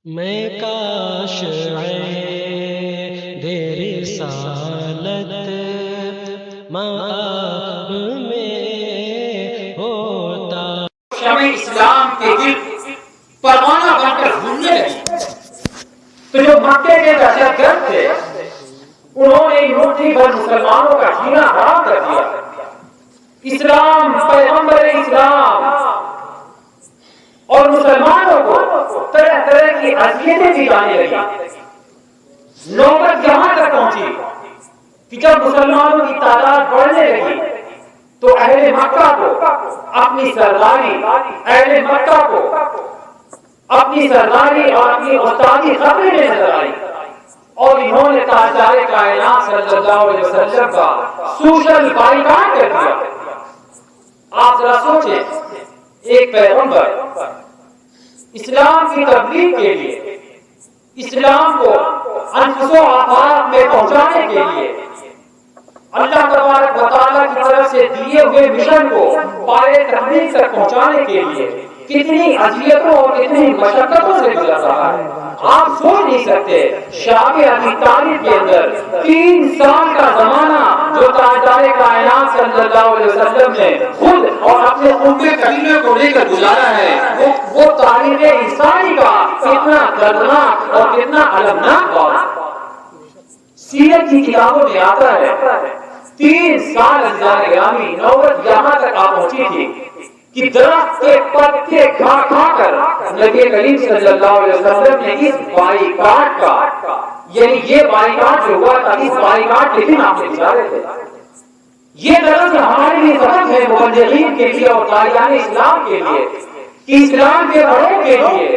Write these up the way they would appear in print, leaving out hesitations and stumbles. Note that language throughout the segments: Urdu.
میں کاش عہد رسالت مآب میں ہوتا۔ شمع اسلام کے دل پروانہ بن کر گھومنے لگی تو جو مکے کے دہشت گرد تھے انہوں نے مٹھی بھر مسلمانوں کا جینا حرام کر دیا۔ اسلام، پیغمبر اسلام اور مسلمانوں کو طرح طرح کی اذیتیں دی جانے لگی۔ نوبت یہاں تک پہنچی کہ جب مسلمانوں کی تعداد بڑھنے لگی تو اہل مکہ کو اپنی سرداری اور اپنی استادی خطرے میں نظر آئی، اور انہوں نے تاجدار کائنات صلی اللہ علیہ وسلم کا سوشل بائیکاٹ کر دیا۔ آپ ذرا سوچیں، ایک پیغمبر اسلام کی تبلیغ کے لیے، اسلام کو انفس و آفاق میں پہنچانے کے لیے، اللہ تبارک و تعالیٰ کی طرف سے دیے ہوئے مشن کو پائے تحقیق تک پہنچانے کے لیے کتنی اذیتوں اور کتنی مشقتوں سے گزر رہا ہے۔ آپ سوچ نہیں سکتے شعب ابی طالب کے اندر 3 سال کا زمانہ جو تاجدار کائنات صلی اللہ علیہ وسلم نے خود اور اپنے قوم قبیلے کو لے کر گزارا ہے، وہ تاریخ انسانی کا کتنا دردناک اور کتنا المناک دور ہے۔ سیرت کی کتابوں میں آتا ہے 3 سال عزیزان گرامی نوبت یہاں تک آ پہنچی تھی کہ درخت کے پتے کھا کھا کر نبی کریم صلی اللہ علیہ وسلم نے اس بائیکاٹ کا، یعنی یہ بائیکاٹ جو ہوا تھا، اس بائیکاٹ کے دن آپ نے گزارے تھے۔ یہ دراصل ہمارے لیے سبق ہے مبلغین کے لیے اور داعیان اسلام کے لیے کہ اسلام کے بڑوں کے لیے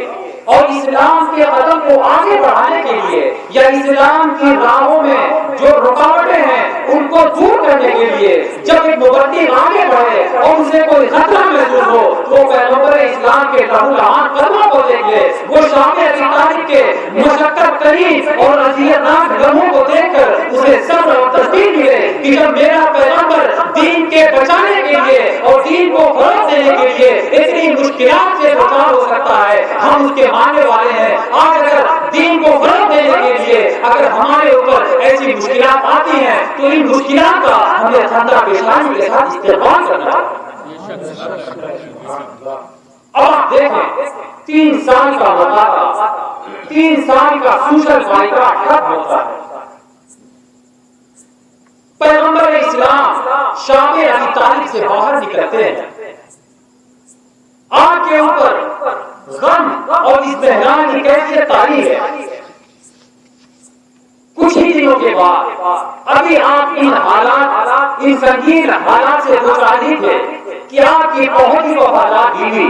اور اسلام کے قدم کو آگے بڑھانے کے لیے یا اسلام کی راہوں میں جو رکاوٹیں ہیں ان کو دور کرنے کے لیے جب ایک مبلغ آگے بڑھے اور اسے کوئی خطرہ محسوس ہو تو پیغمبر اسلام کے لہولہان قدموں کو دیکھ لے، وہ شام ابی طالب کے مشقت ترین اور اذیتناک لمحوں کو دیکھ کر اسے صبر اور تصدیق ملے کہ جب میرا پیغمبر دین کے بچانے کے لیے اور دین کو فروغ دینے کے لیے اتنی مشکلات سے بچا ہو سکتا ہے، ہم اس کے ماننے والے ہیں۔ آج اگر دین کو فروغ دینے کے لیے اگر ہمارے اوپر ایسی مشکلات آتی ہیں تو ان مشکلات کا ہمیں خندہ پیشانی کے ساتھ استقبال کرنا ہے۔ اب آپ دیکھیں 3 سال کا مطالعہ، 3 سال کا سوشل بائیکاٹ ختم ہوتا ہے۔ پیغمبر اسلام شام ابی طالب سے باہر نکلتے ہیں، آگ کے اوپر غم اور اس بحران کی کیفیت طاری ہے۔ کچھ ہی دنوں کے بعد ابھی آپ ان سنگین حالات سے دوچار ہی تھے کہ آپ کی بہت ہی وفادار بیوی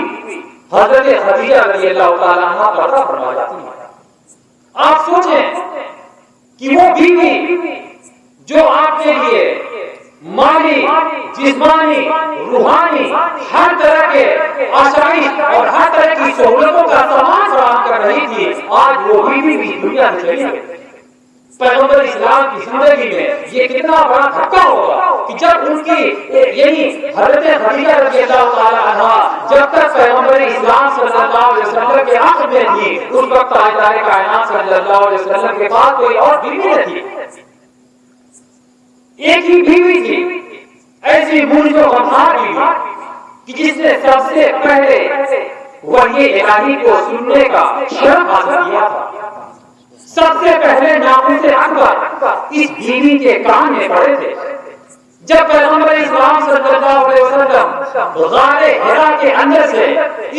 حضرت خدیجہ رضی اللہ تعالیٰ عنہا پردہ فرما جاتی ہے۔ آپ سوچیں کہ وہ بیوی جو آپ کے لیے مالی، جسمانی، روحانی ہر طرح کے آسائش اور ہر طرح کی سہولتوں کا سامان فراہم کر رہی تھی، آج وہ بیوی بھی دنیا سے چلی گئی۔ پیغمبر اسلام کی زندگی میں یہ کتنا بڑا دھکا ہوگا کہ جب ان کی یعنی حضرت خدیجہ رضی اللہ تعالیٰ عنہا جب تک پیغمبر اسلام صلی اللہ علیہ وسلم کے عقد میں تھی اس وقت تاجدار کائنات صلی اللہ علیہ وسلم کے بعد کوئی اور بیوی نہ تھی، ایک ہی بیوی تھی، ایسی موجود و غمخوار بیوی کہ جس نے سب سے پہلے وحی الہی کو سننے کا شرف حاصل کیا تھا۔ سب سے پہلے ناموس اکبر اس بیوی کے کان میں پڑے تھے۔ جب پیغمبر اسلام صلی اللہ علیہ وسلم غار حرا کے اندر سے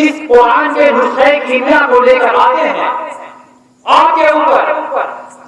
اس قرآن کے نسخہ کیمیا کو لے کر آتے ہیں، آپ کے اوپر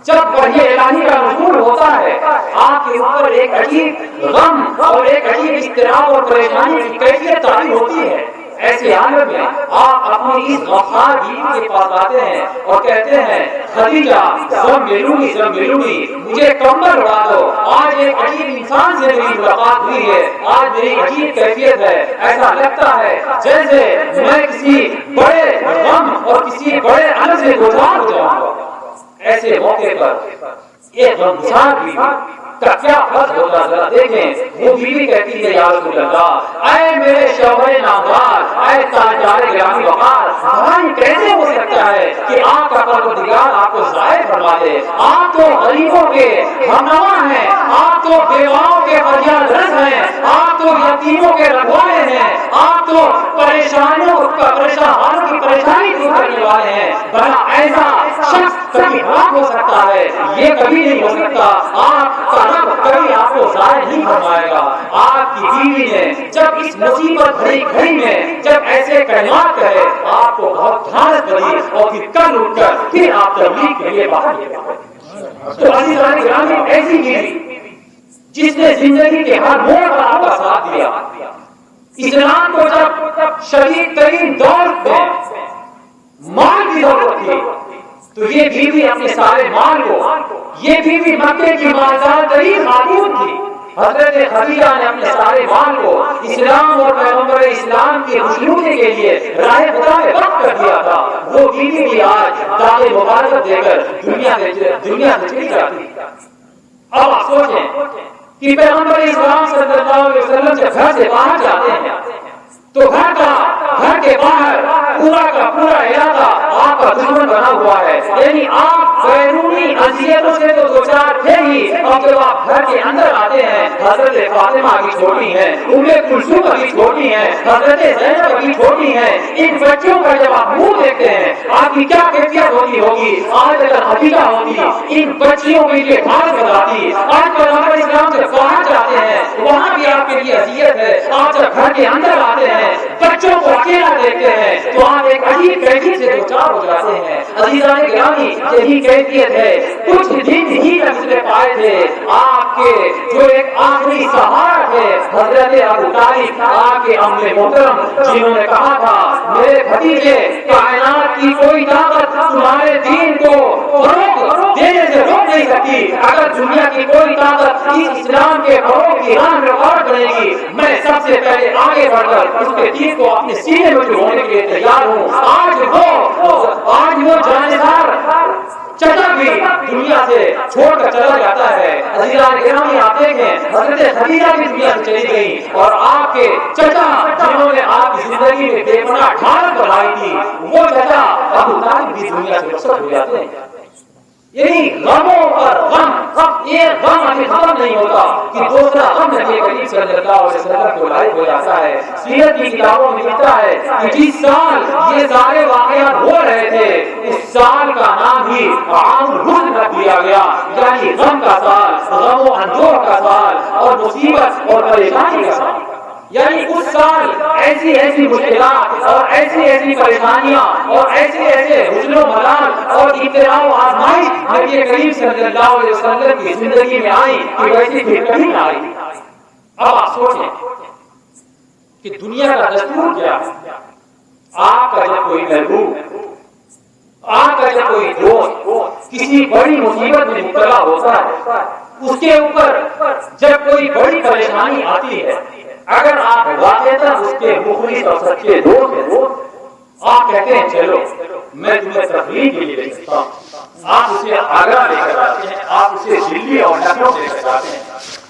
جب وحی الہی کا نزول ہوتا ہے آپ کے اوپر ایک عجیب غم اور ایک عجیب اضطراب اور پریشانی کی کیفیت طاری ہوتی ہے۔ ایسے حالت میں آپ اپنی اس غفار بیوی کے پاس آتے ہیں اور کہتے ہیں خدیجہ زملونی مجھے کمبل اڑا دو، آج ایک عجیب انسان سے میری ملاقات ہوئی ہے، آج میری عجیب کیفیت ہے، ایسا لگتا ہے جیسے میں کسی بڑے غم اور کسی بڑے الم سے گزار ہو جاؤں گا۔ ایسے موقع پر ایک غمگسار بیوی کا کیا فرض ہوتا ہے ذرا دیکھیں. وہ بیوی کہتی ہے یا رسول اللہ اے میرے شوہر نامدار اے تاجدار گرامی وقار بھائی کیسے ہو سکتا ہے کہ آپ کا پروردگار آپ کو ظاہر فرما دے. آپ تو غریبوں کے ہمنوا ہیں, آپ تو بیواؤں کے فریاد رس ہیں, آپ تو یتیموں کے رکھوائے ہیں, آپ تو پریشانوں کا پریشانوں کی پریشانی دور کرنے والے ہیں. بھلا ایسا شخص کبھی آپ ہو سکتا ہے؟ یہ کبھی نہیں ہو سکتا. آپ کا رب کبھی آپ کو ظاہر نہیں فرمائے گا. آپ کی بیوی نے جب اس مصیبت بھری گھڑی میں جب ایسے کلمات کہے آپ کو بہت دھیانت پڑی اور پھر کل اٹھ کر پھر آپ تبلیغ کے لیے باہر نکلے. تو عزیزان گرامی ایسی بیوی جس نے زندگی کے ہر موڑ پر آپ کا ساتھ دیا, اسلام کو جب شدید ترین دور میں مال کی ضرورت تھی تو یہ بیوی اپنے سارے مال کو, یہ بیوی مکے کی مالدار ترین خاتون تھی, حضرت خدیجہ نے اپنے سارے مال کو اسلام اور پیغمبر اسلام کی خوشنودی کے لیے راہ خدا میں وقف کر دیا تھا. وہ بیوی بھی آج داغ مبارکت دے کر دنیا سے چلی جاتی. اب آپ سوچیں کہ پیغمبر اسلام صلی اللہ علیہ وسلم جب گھر سے باہر جاتے ہیں تو گھر کے باہر پورا کا پورا علاقہ آپ کا دشمن بنا ہوا ہے. یعنی آپ بیرونی اذیتوں سے تو دو چار تھے ہی, اور جب آپ گھر کے اندر آتے ہیں حضرت فاطمہ کی چھوٹی ہیں, ام کلثوم کی چھوٹی ہیں, حضرت زینب کی چھوٹی ہیں, ان بچوں کا جب آپ منہ دیکھتے ہیں آپ کی کیا کیفیت ہوتی ہوگی؟ آج اگر خدیجہ ہوتی ان بچیوں کے لیے خاص بتاتی. آج پیغمبر اسلام سے باہر جاتے ہیں وہاں بھی آپ کے لیے اذیت ہے. آپ جب گھر کے اندر آتے ہیں بچوں کو اکیلا دیکھتے ہیں تو آپ ایک عجیب کیفیت سے دوچار ہو جاتے ہیں. عزیزان گرامی یہی کیفیت ہے. کچھ دن ہی گزرے پائے تھے آپ کے جو ایک آخری سہارا تھے حضرت ابو طالب آپ کے عم محترم, جنہوں نے کہا تھا میرے بھتیجے کائنات کی کوئی طاقت تمہارے دین کو فروغ دینے سے روک نہیں سکتی. اگر دنیا کی کوئی طاقت اس اسلام کے فروغ کی راہ میں رکاوٹ بنے گی میں سب سے پہلے آگے بڑھ کر اس کے دین کو اپنے سینے میں ڈھونے کے لیے تیار ہوں. آج وہ جانشار چچا بھی دنیا سے چھوڑ کر چلا جاتا ہے. عزیزان گرامی آپ دیکھیں حضرت خدیجہ بھی دنیا سے چلی گئی اور آپ کے چچا جنہوں نے آپ کی زندگی میں بے پناہ ڈھالت بنائی تھی وہ چچا ابو طالب بھی دنیا سے رخصت ہو جاتے ہیں. یعنی غموں پر غم, ایک غم ابھی ختم نہیں ہوتا کہ دوسرا غم نبی کریم صلی اللہ علیہ وسلم کو لاحق ہو جاتا ہے. سیرت کی کتابوں میں لکھا ہے کہ جس سال یہ سارے واقعات ہو رہے تھے اس سال کا نام ہی عام الحزن رکھ دیا گیا, یعنی غم کا سال, غم و اندوہ کا سال اور مصیبت اور پریشانی کا سال. یعنی اس سال ایسی مشکلات اور ایسی پریشانیاں اور ایسے حزن و ملال اور ابتلاء و آزمائش نبی کریم صلی اللہ علیہ وسلم کی زندگی میں آئی کہ ویسی پھر کبھی نہ آئی. اب آپ سوچیں کہ دنیا کا دستور کیا ہے. آپ کا جب کوئی محبوب, آپ کا جب کوئی دوست کسی بڑی مصیبت میں مبتلا ہوتا ہے, اس کے اوپر جب کوئی بڑی پریشانی آتی ہے, اگر آپ واقعتا اس کے مخلص اور سچے دوست ہیں آپ کہتے ہیں چلو میں تمہیں تفریح کے لیے لے سکتا ہوں, آپ اسے آگرہ لے کر آتے ہیں, آپ اسے دلی اور لکھنؤ لے کر جاتے ہیں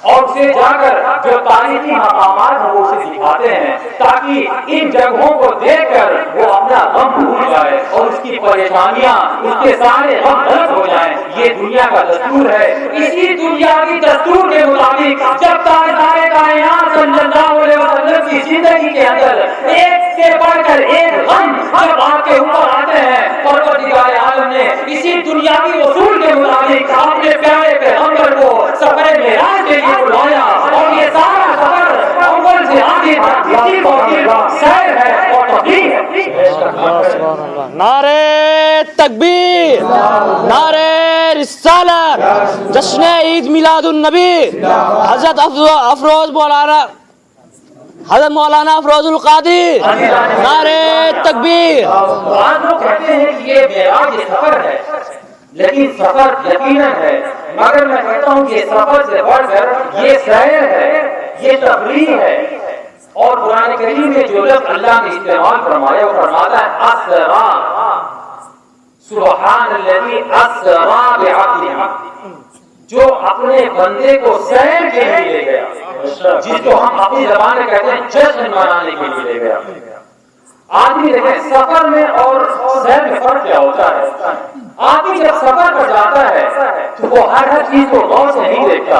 اور اسے جا کر جو تاریخی مقامات ہیں وہ اسے دکھاتے ہیں تاکہ ان جگہوں کو دیکھ کر وہ اپنا غم بھول جائے اور اس کی پریشانیاں اس کے سارے غم غلط ہو جائیں. یہ دنیا کا دستور ہے. اسی دنیاوی دستور کے مطابق جب تاجدار کائنات صلی اللہ علیہ وسلم کی زندگی کے اندر ایک سے بڑھ کر ایک غم جب آپ کے اوپر آتے ہیں, پروردگار عالم نے اسی دنیاوی اصول کے مطابق اپنے پیارے پیغمبر کو سفر معراج کے لیے بلایا اور یہ سارا سفر اول سے آگے تک اسی موقع سیر ہے اور تبلیغ ہے. نعرے تکبیر, نعرے رسالت, جشن عید میلاد النبی, حضرت مولانا افروز القادری, نعرے تکبیر. بعض لوگ کہتے ہیں کہ یہ معراج سفر ہے, لیکن سفر یقیناً ہے, مگر میں کہتا ہوں کہ سفر سے بڑھ کر یہ سیر ہے, یہ تفریح ہے. اور قرآن کریم میں جو لفظ اللہ نے استعمال فرمایا وہ فرماتا ہے اسرا, سبحان الذی اسرا بعبدہ. جو اپنے بندے کو سیر کے لیے لے گیا، جس کو ہم اپنی زبان میں کہتے ہیں جشن منانے کے لیے لے گیا۔ آدمی دیکھیں سفر میں اور سیر میں فرق کیا ہوتا ہے۔ آدمی جب سفر پر جاتا ہے تو وہ ہر چیز کو غور سے نہیں دیکھتا،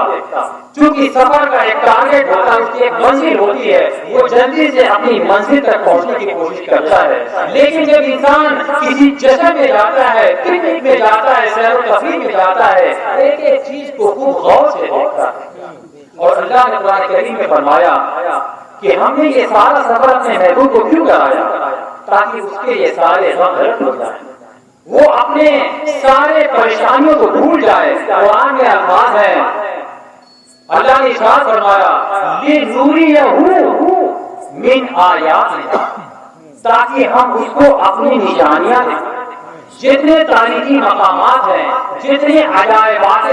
چونکہ سفر کا ایک ٹارگیٹ ہوتا ہے، اس کی ایک منزل ہوتی ہے، وہ جلدی سے اپنی منزل تک پہنچنے کی کوشش کرتا ہے۔ لیکن جب انسان کسی جشن میں جاتا ہے، پکنک میں جاتا ہے، سیر و تفریح میں جاتا ہے، ایک ایک چیز کو خوب غور سے دیکھتا ہے۔ اور اللہ نے قرآن کریم میں فرمایا کہ ہم نے یہ سارا سفر اپنے محبوب کو کیوں کرایا؟ تاکہ اس کے یہ سارے غم غلط ہو جائیں، وہ اپنے سارے پریشانیوں کو بھول جائے۔ قرآن میں الفاظ ہیں، اللہ نے ارشاد فرمایا لِنُرِيَهُ مِنْ آیاتنا، تاکہ ہم اس کو اپنی نشانیاں دیں۔ جتنے تاریخی مقامات ہیں، جتنے عجائبات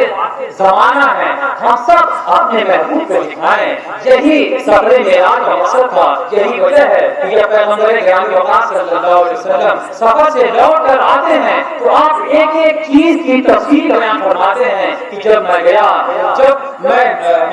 زمانہ ہیں، ہم سب اپنے محبوب کو دکھائیں۔ یہی سفر معراج کا مقصد تھا، یہی وجہ ہے کہ پیغمبر گرامی وقار صلی اللہ علیہ وسلم سفر سے لوٹ کر آتے ہیں تو آپ ایک ایک چیز کی تفصیل بیان فرماتے ہیں کہ جب میں گیا، جب میں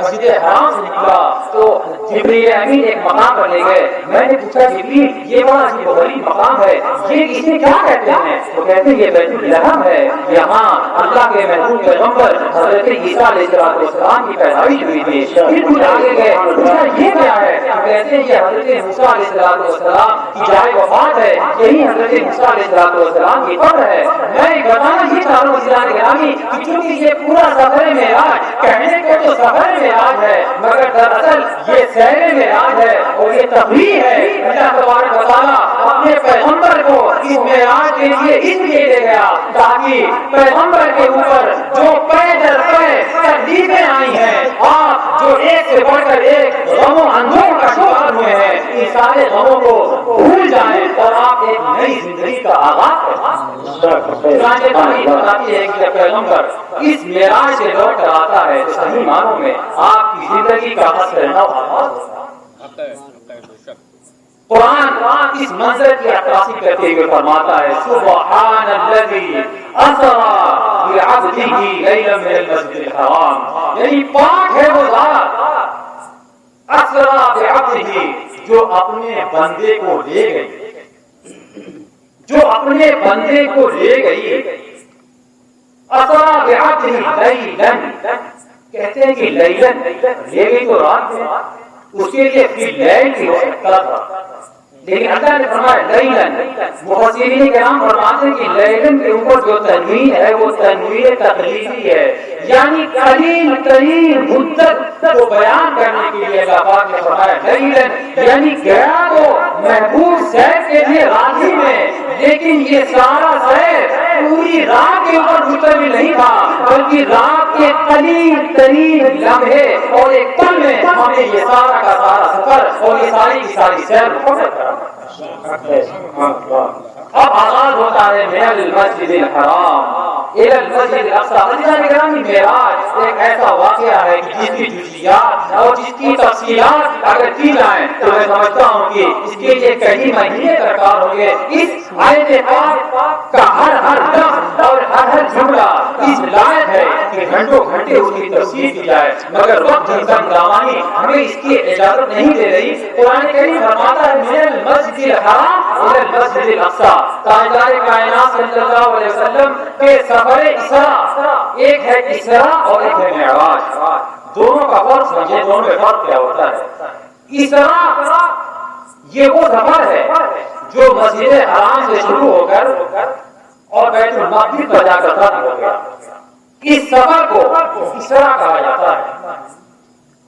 مسجد حرام سے نکلا تو جبریل امین ایک مقام پر لے گئے۔ میں نے پوچھا جبریل یہ بڑا عجیب و غریب مقام ہے، یہ اسے کیا کہتے ہیں؟ تو کہتے ہیں یہ بیت الحرام ہے، یہاں اللہ کے محبوب پیغمبر حضرت عیسیٰ علیہ السلام کی پیدائش ہوئی تھی۔ پھر کچھ آگے گئے، پوچھا یہ کیا ہے؟ تو کہتے ہیں یہ حضرت موسیٰ علیہ السلام کی جائے وفات ہے، یہی حضرت موسیٰ علیہ السلام کی قبر ہے۔ میں بتانا یہ چاہ رہا ہوں عزیزان گرامی کہ چونکہ یہ پورا سفر معراج کہنے کو تو سفر معراج ہے، مگر دراصل یہ سیر معراج ہے اور یہ تفریح ہے۔ اللہ تبارک و تعالیٰ اپنے پیغمبر کو اس معراج کے لیے اس لیے لے گیا تاکہ پیغمبر کے اوپر جو پے در پے تکلیفیں آئی ہیں، آپ جو ایک سے بڑھ کر ایک غم و اندوہ کا شکار ہوئے ہیں، ان سارے غموں کو بھول جائیں اور آپ ایک نئی زندگی کا آغاز کریں۔ قرآن تاریخ بتاتی ہے کہ پیغمبر اس معراج سے لوٹ کر آتا ہے تو صحیح معنوں میں آپ کی زندگی کا حسر نو آغاز ہوتا ہے۔ قرآن اس منظر کی عکاسی کرتے ہوئے فرماتا ہے سبحان الذی اسری بعبدہ لیلا من المسجد الحرام، یعنی پاک ہے وہ ذات اسری بعبدہ جو اپنے بندے کو لے گئی، جو اپنے بندے کو لے گئی۔ اسری بعبدہ لیلا، کہتے ہیں کہ لیلا لے گئی تو رات میں، اس کے لیے پھر لیل کی ہو سکتا تھا، لیکن اللہ نے فرمایا لیلن۔ مفسرین کرام فرماتے ہیں کہ لیلن کے اوپر جو تنوین ہے وہ تنوین تقلیدی ہے، یعنی قلیل ترین مدت کو بیان کرنے کے لیے اللہ پاک نے فرمایا لیلن، یعنی گیا تو محبوب سیر کے لیے راضی میں، لیکن یہ سارا سیر پوری رات کے اوپر مشتمل نہیں تھا، بلکہ رات کے قلیل ترین لمحے اور ایک پل میں ہمیں یہ سارا کا سارا سفر اور یہ ساری کی ساری سیر مکمل کرا۔ اب آغاز ہوتا ہے من المسجد الحرام الى المسجد الاقصی۔ عزیزان گرامی معراج ایک ایسا واقعہ ہے کہ جس کی جزئیات اور جس کی تفصیلات اگر کی جائیں تو میں سمجھتا ہوں کہ اس کے لیے کئی مہینے درکار ہوں گے۔ اس آیت پاک کا ہر لفظ اور ہر جملہ اس لائق ہے کہ گھنٹوں گھنٹے اس کی تفسیر کی جائے، مگر وقت انسان گرامی ہمیں اس کی اجازت نہیں دے رہی۔ قرآن کریم فرماتا ہے من المسجد الحرام الى المسجد الاقصی، تاجدار کائنات صلی اللہ علیہ وسلم کے سفر اسراء، ایک ہے اسراء اور ایک ہے معراج۔ دونوں کا فرق سمجھے، دونوں میں فرق کیا ہوتا ہے؟ اسراء یہ وہ سفر ہے جو مسجد حرام سے شروع ہو کر اور بیت المقدس پر جا کر ختم ہو گیا، اس سفر کو اسراء کہا جاتا ہے۔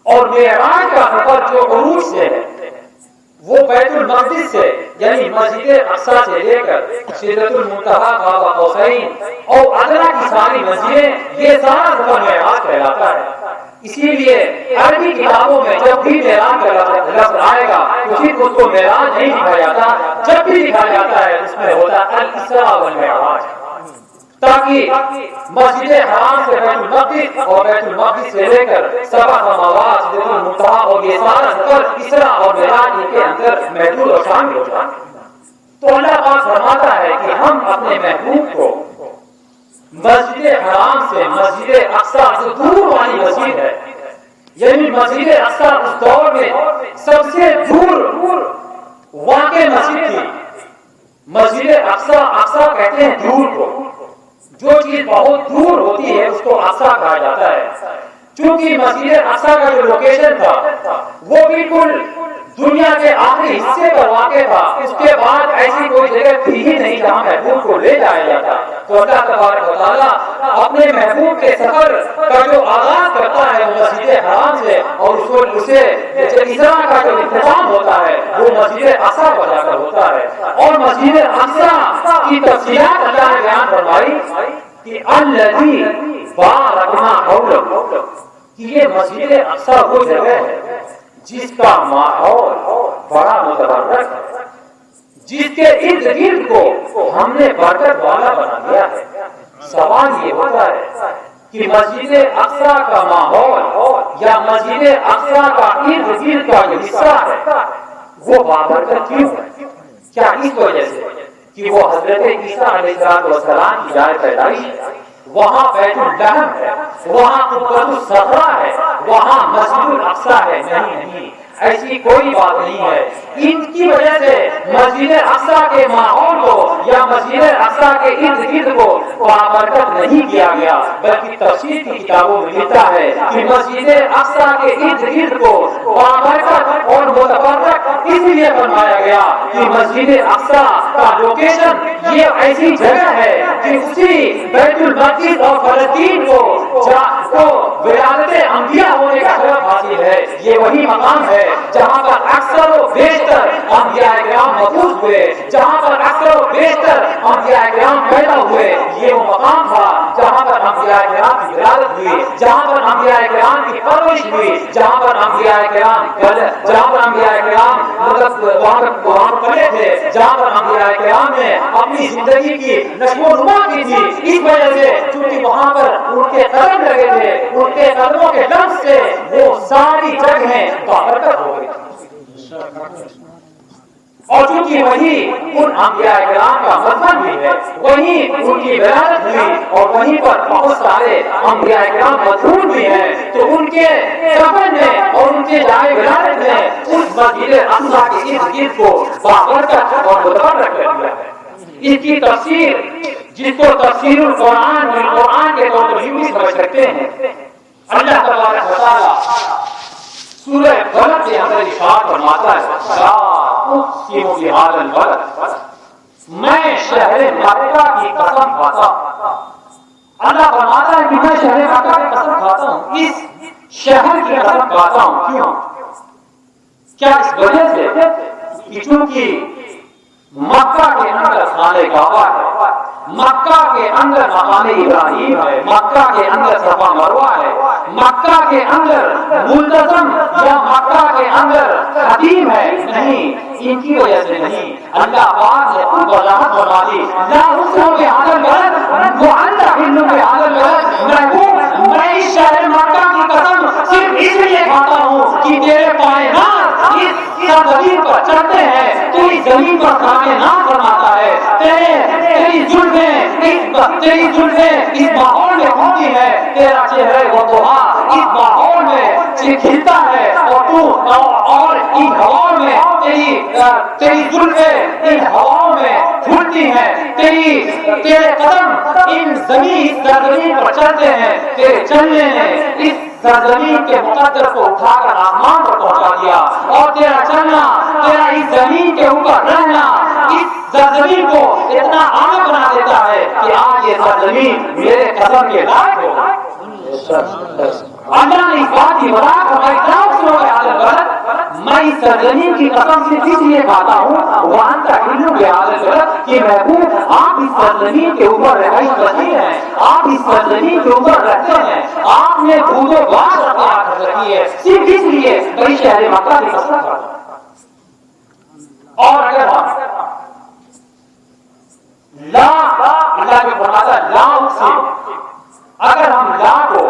اور معراج کا سفر جو عروج سے ہے وہ بیت المقدس سے یعنی مسجد اقصی سے لے کر سدرۃ المنتہی قاب قوسین اور ادنیٰ کی ساری مسجدیں، یہ سارا سفر معراج کہلاتا ہے۔ اسی لیے عربی کتابوں میں جب بھی معراج کا لفظ آئے گا تو صرف اس کو معراج نہیں لکھا جاتا، جب بھی لکھا جاتا ہے اس میں ہوتا ہے الاسراء والمعراج، تاکہ مسجد حرام سے بیت المقدس اور بیت المقدس سے لے کر سبع سماوات سدرۃ المنتہی اور یہ سارا سفر اسراء اور معراج کے اندر محدود اور شامل ہوتا ہے۔ تو اللہ پاک فرماتا ہے کہ ہم اپنے محبوب کو مسجد حرام سے مسجد اقصی جو دور والی مسجد ہے، یعنی مسجد اقصی اس دور میں سب سے دور واقع مسجد تھی۔ مسجد اقصی کہتے ہیں دور کو، جو چیز بہت دور ہوتی ہے اس کو اقصی کہا جاتا ہے۔ چونکہ مسجد اقصی کا جو لوکیشن تھا وہ بالکل دنیا کے آخری حصے پر واقع تھا، اس کے بعد ایسی کوئی جگہ تھی ہی نہیں جہاں محبوب کو لے جایا جاتا۔ تو اللہ تبارک و تعالیٰ اپنے محبوب کے سفر کا جو آغاز کرتا ہے وہ مسجد حرام سے، اور اسے اسرا کا جو انتظام ہوتا ہے وہ مسجد اقصی پر جا کر ہوتا ہے۔ اور مسجد اقصی کی تفصیلات اللہ نے بیان فرمائی کہ الذی بارکنا حولہ، کہ یہ مسجد اقصی وہ جگہ ہے جس کا ماحول بڑا متبرک ہے، جس کے ارد گرد کو ہم نے برکت والا بنا دیا ہے۔ سوال یہ ہوتا ہے کہ مسجد اقصی کا ماحول یا مسجد اقصی کا ارد گرد کا جو حصہ ہے وہ بابرکت کیوں ہے؟ کیا اس وجہ سے کہ وہ حضرت عیسیٰ علیہ السلام کی جائے پیدائش ہے، وہاں بیت اللحم ہے، وہاں قبۃ الصخرہ ہے، وہاں مسجد الاقصی ہے؟ نہیں، ایسی کوئی بات نہیں ہے۔ ان کی وجہ سے مسجد اقصی کے ماحول کو یا مسجد اقصی کے ارد گرد کو بابرکت نہیں کیا گیا، بلکہ تفسیر کی کتابوں میں لکھا ہے کہ مسجد اقصی کے ارد گرد کو بابرکت اور متبرک اس لیے بنایا گیا کہ مسجد اقصی کا لوکیشن یہ ایسی جگہ ہے کہ اسی بیت المقدس اور فلسطین کو ولادت انبیاء ہونے کا شرف حاصل ہے۔ یہ وہی مقام ہے جہاں پر اکثر و بیشتر انبیاء کرام مبعوث ہوئے، جہاں پر اکثر و بیشتر انبیاء کرام پیدا ہوئے۔ یہ وہ مقام تھا جہاں پر انبیاء کرام کی ولادت ہوئی، جہاں پر انبیاء کرام کی پرورش ہوئی، جہاں پر انبیاء کرام وہاں پڑے تھے، جہاں پر انبیاء کرام نے اپنی زندگی کی نشو و نما کی تھی۔ اس وجہ سے چونکہ وہاں پر ان کے قدم لگے تھے، ان کے قدموں کے لمس سے وہ ساری جگہیں بابرکت ہو گئی۔ اور چونکہ وہی ان انبیاء کرام کا مذہب بھی ہے، وہیں ان کی ولادت ہوئی، اور وہیں پر بہت سارے انبیاء کرام مدفون بھی ہیں، تو ان کے کفن میں اور ان کے جائے ولادت میں اس مسجد اقصی کے ارد گرد کو بابرکت اور متبرک کر دیا ہے۔ اس کی تفسیر جس کو تفسیر القرآن کے طور پر بھی سمجھ سکتے ہیں، اللہ تبارک و تعالیٰ سورہ بلد کے اندر ارشاد فرماتا ہے لا اقسم بهذا البلد، میں شہر مکہ کی قسم کھاتا ہوں۔ اللہ فرماتا ہے کہ میں شہر مکہ کی قسم کھاتا ہوں، اس شہر کی قسم کھاتا ہوں۔ کیوں؟ کیا اس وجہ سے کہ چونکہ مکہ کے اندر خانہ کعبہ ہے، مکہ کے اندر مقام ابراہیم ہے، مکہ کے اندر صفا مروہ ہے، مکہ کے اندر ملتزم یا مکہ کے اندر حتیم ہے؟ نہیں، ان کی وجہ سے نہیں۔ اللہ پاک نے خود وضاحت فرما دی لا اقسم بهذا البلد وانت حل بهذا البلد، میں اس شہر مکہ کی قسم صرف اس لیے کھاتا ہوں کہ تیرے پائنات اس زمین پر چلتے ہیں، تو اس زمین پر کائنات فرماتا ہے، تیری زلفیں اس ماحول میں ہوتی ہے، تیرا چہرہ وہ دوہا اس ماحول میں کھلتا ہے، اور ان ہواؤں میں تیری زلفیں ان ہواؤں میں پھولتی ہیں، تیرے قدم ان زمین پر چلتے ہیں، تیرے چلنے نے اس سرزمین کے مقدس کو اٹھا کر آسمان پر پہنچا دیا، اور تیرا چلنا، تیرا اس زمین کے اوپر رہنا اس سرزمین کو اتنا عام بنا دیتا ہے کہ آج یہ سرزمین میرے قدم کے لائق ہو۔ اللہ نے اس بات کی وضاحت میں اس سرزمین کی قسم سے اس لیے کھاتا ہوں وہاں تک کہ محبوب آپ اس سرزمین کے اوپر رہائش کرتی ہیں، آپ اس سرزمین کے اوپر رہتے ہیں، آپ نے دودھ و باغ اختیار کر رکھی ہے، صرف اس لیے بڑی شہر مکہ کی قسم کھاتا ہوں۔ اور اگر ہم لا اللہ نے فرمایا لا اقسم، اگر ہم لا کو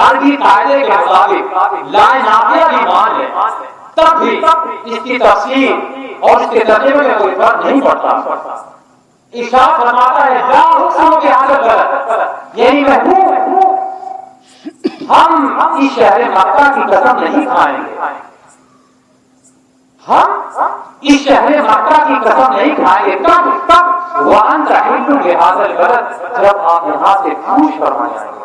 عربی قاعدے کے مطابق لا نافیہ بھی مان لیں تب بھی اس کی تفسیر اور اس کے ترجمے میں کوئی فرق نہیں پڑتا۔ ارشاد فرماتا ہے لا حکم کے حالت غلط، یعنی محبوب ہم اس شہر مکہ کی قسم نہیں کھائیں گے، ہم اس شہر مکہ کی قسم نہیں کھائیں گے، کب وانت حل بہذا البلد، جب آپ یہاں سے کوچ فرما جائیں گے،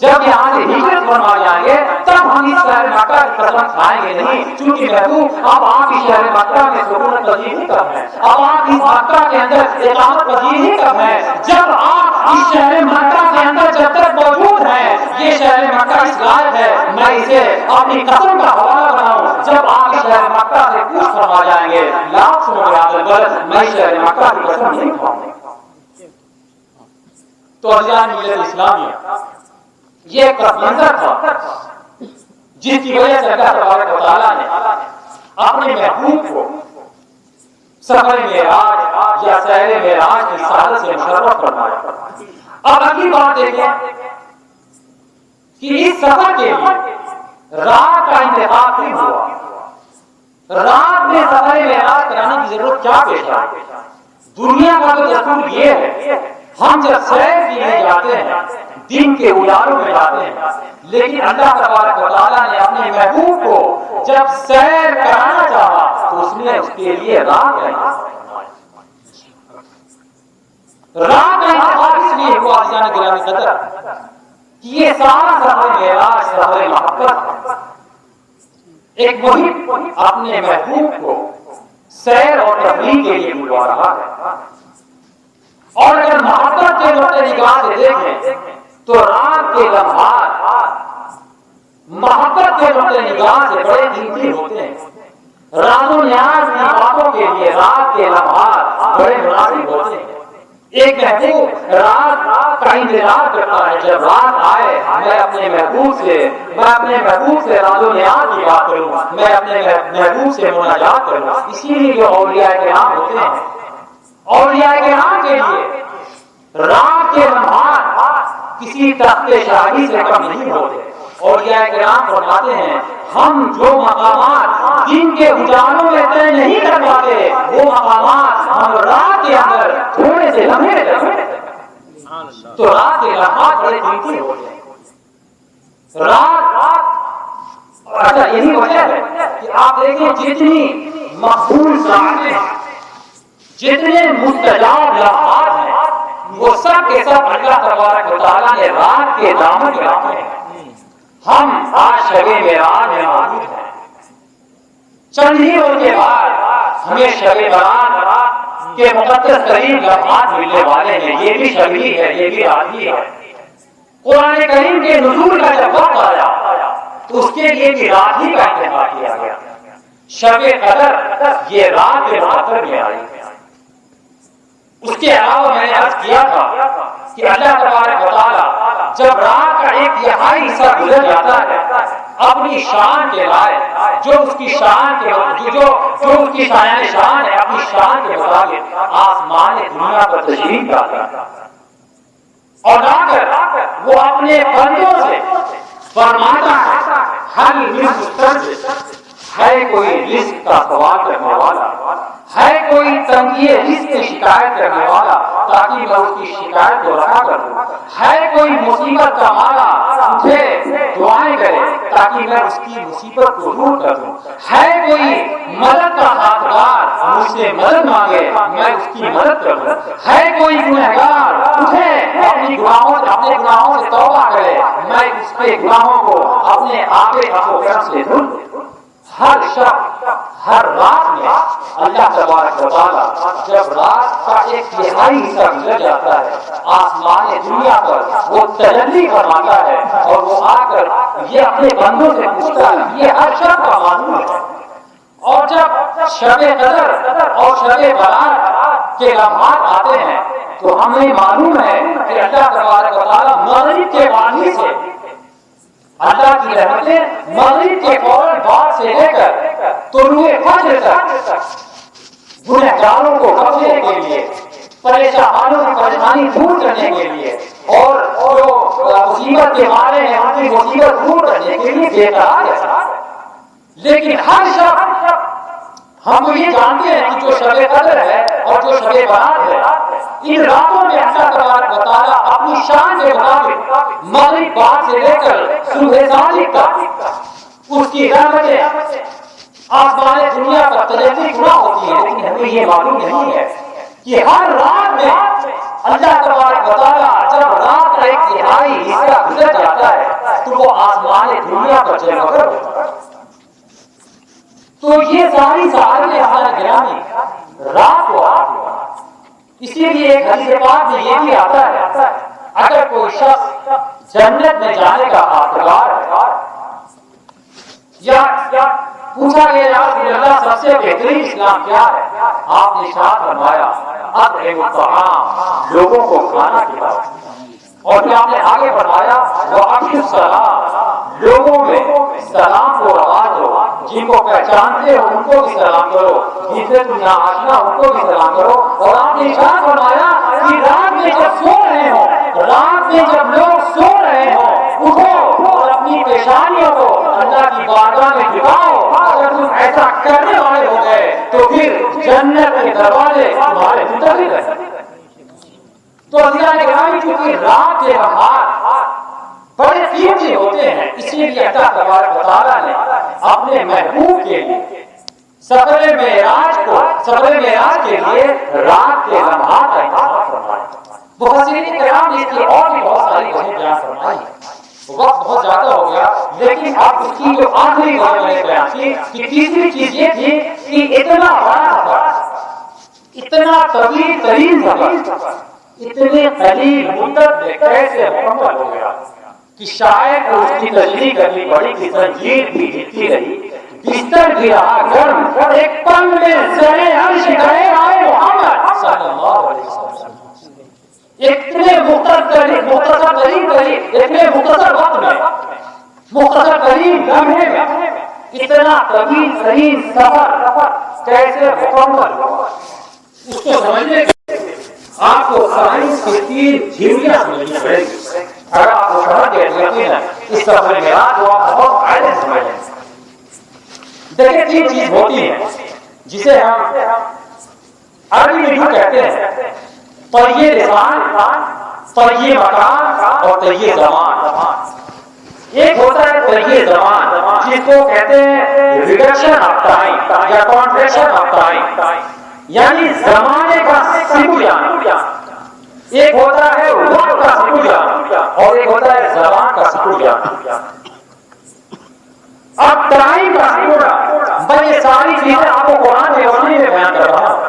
جب یہاں سے ہجرت فرما جائیں گے تب ہم اس شہر مکہ کی قسم کھائیں گے نہیں، چونکہ محبوب اب آپ اس شہر مکہ میں سکونت پذیر ہی کم ہے، اب آپ اس مکہ کے اندر اقامت پذیر ہی کم ہے، جب آپ اس شہر مکہ کے اندر جب تک موجود ہیں، یہ شہر مکہ اس لائق ہے میں اسے اپنی قسم کا حوالہ بناؤں، جب آپ اس شہر مکہ سے کوچ فرما جائیں گے لاکھ سو بلد میں شہر مکہ کی قسم نہیں کھاؤں گا۔ تو عزیزان ملت اسلامیہ، یہ ایک پس منظر تھا جس کی وجہ سے اللہ تبارک و تعالیٰ نے اپنے محبوب کو سفر معراج یا سیر معراج کی سعادت سے مشرف فرمایا۔ اب اگلی بات دیکھیں کہ اس سفر کے لیے رات کا انتخاب کیوں ہوا، رات میں سفر معراج کرانے کی ضرورت کیا پیش آئی؟ دنیا کا تو دستور یہ ہے ہم جب سیر کے لیے جاتے ہیں دن کے اجالوں میں جاتے ہیں، لیکن اللہ تبارک و تعالیٰ نے اپنے محبوب کو جب سیر کرانا چاہا تو اس نے اس کے لیے رات کا انتخاب اس لیے ہوا عزیزان گرامی قدر کہ یہ سارا سفر معراج سفر محبت ایک محب اپنے محبوب کو سیر اور تفریح کے لیے بلوا رہا ہے، اور اگر محبت کے نقطۂ نگاہ سے دیکھیں تو رات کے لمحات محبت کے نقطۂ نگاہ سے بڑے قیمتی ہوتے ہیں، راز و نیاز کی باتوں کے لیے رات کے لمحات بڑے مناسب ہوتے ہیں۔ ایک محبوب رات کا انتظار کرتا ہے، جب رات آئے میں اپنے محبوب سے راز و نیاز کی بات کروں، میں اپنے محبوب سے مناجات کروں۔ اسی لیے جو اولیاء کرام ہوتے ہیں، اولیاء کرام کے لیے رات کے لمحات کسی تخت شاہی سے کم نہیں ہوتے۔ اولیاء کرام فرماتے ہیں ہم جو مقامات دن کے اجالوں میں طے نہیں کر پاتے وہ مقامات ہم رات کے اندر تھوڑے سے لمحے رہتے ہیں، تو رات کے لمحات بڑے قیمتی ہوتے ہیں۔ رات اچھا یہی وجہ ہے کہ آپ دیکھیں جتنی مقبول ساعتیں، جتنے مستجاب لمحات ہیں وہ سب کے سب اللہ تبارک و تعالیٰ نے رات کے دامن میں رکھے ہیں۔ ہم آج شب معراج میں موجود ہیں، چند ہی روز کے بعد ہمیں شب برات کے مقدس ترین لمحات ملنے والے ہیں، یہ بھی شب ہی ہے، یہ بھی رات ہی ہے۔ قرآن کریم کے نزول کا جب وقت آیا تو اس کے لیے بھی رات ہی کا انتخاب کیا گیا۔ شب قدر یہ رات کے مقدر میں آئی۔ اس کے علاوہ میں نے عرض کیا تھا کہ اللہ تبارک و تعالیٰ جب رات کا ایک تہائی حصہ گزر جاتا ہے اپنی شان کے لائق جو اس کی شان کے جو اس کی شان ہے اپنی شان کے مطابق آسمان دنیا پر تشریف لاتا ہے، اور لا کر وہ اپنے بندوں سے فرماتا ہے ہر رزق ہے کوئی رزق کا سوال کرنے والا، ہے کوئی تنگی رزق کی شکایت کرنے والا تاکہ میں اس کی شکایت کو رفع کر دوں، ہے کوئی مصیبت کا مارا اٹھے دعائیں کرے تاکہ میں اس کی مصیبت کو دور کر دوں، ہے کوئی مدد کا ہاتھگار مجھ سے مدد مانگے میں اس کی مدد کر دوں، ہے کوئی گنہگار اٹھے اپنے گناہوں سے توبہ کرے میں اس کے گناہوں کو اپنے آگے و کرم سے دھل دوں۔ ہر شب ہر رات میں اللہ تبارک و تعالیٰ جب رات کا ایک تہائی حصہ گزر جاتا ہے آسمان دنیا پر وہ تجلی فرماتا ہے اور وہ آ کر یہ اپنے بندوں سے پوچھتا ہے، یہ ہر شب کا معلوم ہے۔ اور جب شب قدر اور شب برات کے لمحات آتے ہیں تو ہمیں معلوم ہے کہ اللہ تبارک و تعالیٰ مغرب کے وادی سے اللہ کی رحمتیں مغرب کے فوراً بعد سے لے کر طلوع فجر تک گنہگاروں کو بخشنے کے لیے، پریشانوں کی پریشانی دور کرنے کے لیے اور جو مصیبت کے مارے ہیں ان کی مصیبت دور کرنے کے لیے بے قرار ہے۔ لیکن ہر ہم تو یہ جانتے ہیں کہ جو شب قدر ہے اور جو شب برات ہے، ان راتوں میں اللہ تبارک و تعالیٰ اپنی شان کے مطابق مغرب بعد سے لے کر صبح صادق تک اس کی رحمتیں آسمان دنیا پر تجلی فرما ہوتی ہے، لیکن ہمیں یہ معلوم نہیں ہے کہ ہر رات میں اللہ تبارک و تعالیٰ جب رات کا ایک تہائی حصہ گزر جاتا ہے تو وہ آسمان دنیا پر جلوہ گر ہوتا ہے۔ تو یہ ساری سعادتیں ہمارے گرامی رات کو آتی ہے۔ اسی لیے ایک حدیث پاک میں یہ بھی آتا ہے اگر کوئی شخص جنت میں جانے کا حقدار ہے یا پوچھا گیا یا رسول اللہ سب سے بہترین اسلام کیا ہے، آپ نے ارشاد فرمایا اطعموا الطعام، لوگوں کو کھانا کھلاؤ، اور پھر آپ نے آگے بڑھایا وَأَفْشُوا السَّلَامَ، لوگوں میں سلام کو رواج دو، جن کو پہچانتے ہو ان کو بھی سلام کرو، جن سے تم ناآشنا ان کو بھی سلام کرو۔ اور آپ نے ارشاد فرمایا کہ رات میں جب سو رہے ہو، رات میں جب لوگ سو رہے ہو، اٹھو اور اپنی پیشانیوں کو اللہ کی بارگاہ میں جھکاؤ۔ اگر تم ایسا کرنے والے ہو گئے تو پھر جنت کے دروازے تمہارے منتظر ہیں۔ تو عزیزان گرامی، چونکہ رات کے نہار بڑے قیمتی ہوتے ہیں، اسی لیے اللہ تبارک و تعالیٰ نے اپنے محبوب کے لیے سفر معراج کے لیے رات کے لمحات کا انتخاب فرمایا۔ مفسرین کرام نے اس کی اور بھی بہت ساری وجہیں بیان فرمائی ہیں، وقت بہت زیادہ ہو گیا، لیکن اب اس کی جو آخری بات میں نے بیان کی کہ تیسری چیز یہ تھی کہ اتنا بڑا سفر، اتنا طویل ترین سفر اتنے قلیل مدت میں کیسے مکمل ہو گیا کہ شاید اس کی تشریح کرنی پڑی کہ زنجیر بھی ہلتی رہی، بستر بھی رہا گرم، ایک پل میں سر عرش گئے آئے محمد صلی اللہ علیہ وسلم۔ اتنے مختصر وقت میں، مختصر ترین لمحے میں اتنا طویل ترین سفر کیسے مکمل ہوا، اس کو سمجھنے آپ کو سائنس کی 3 جھیلیاں سمجھنی پڑے گی۔ اگر آپ کو سمجھ گئے تو یقیناً اس سفر میں آپ کو بہت فائدے سمجھ لیں۔ دیکھیں 3 چیز ہوتی ہیں جسے ہم عربی میں یوں کہتے ہیں طیب لسان، طیب مکان اور طیب زمان۔ ایک ہوتا ہے طیب زمان جس کو کہتے ہیں ریڈکشن آف ٹائم یا کانٹریکشن آف ٹائم، یعنی زمانے کا سکو جانا۔ ایک ہوتا ہے وقت کا سکو جانا اور ایک ہوتا ہے زبان کا سکو جانا۔ اب ٹائم کا سکو جانا، میں یہ ساری چیزیں آپ کو قرآن کی روشنی میں بیان کر رہا ہوں۔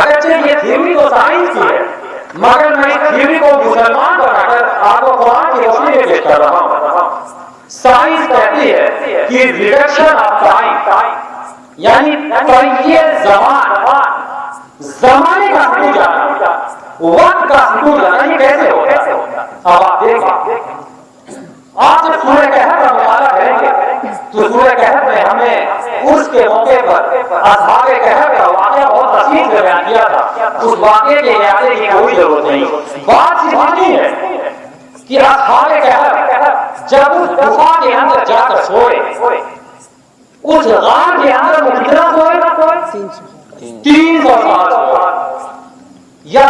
اگرچہ یہ تھیوری تو سائنس کی ہے، مگر میں اس تھیوری کو مسلمان بنا کر آپ کو قرآن کی روشنی میں پیش کر رہا ہوں۔ سائنس کہتی ہے کہ ریڈکشن آف ٹائم یعنی طیب زمان، زمانے کا سکو جانا، وقت کا سکو جانا، یہ کیسے ہوتا ہے؟ اب آپ دیکھیں، آپ جب سورہ کہف کا مطالعہ کریں گے تو سورہ کہف میں ہمیں اس کے موقع پر اصحاب کہف کا واقعہ بہت تفصیل سے بیان کیا تھا۔ اس واقعے کے اعادے کی کوئی ضرورت نہیں، بات صرف اتنی ہے کہ اصحاب کہف جب اس غار کے اندر جا کر سوئے، اس غار کے اندر وہ کتنا سوئے؟ 300 سال سوئے۔ یا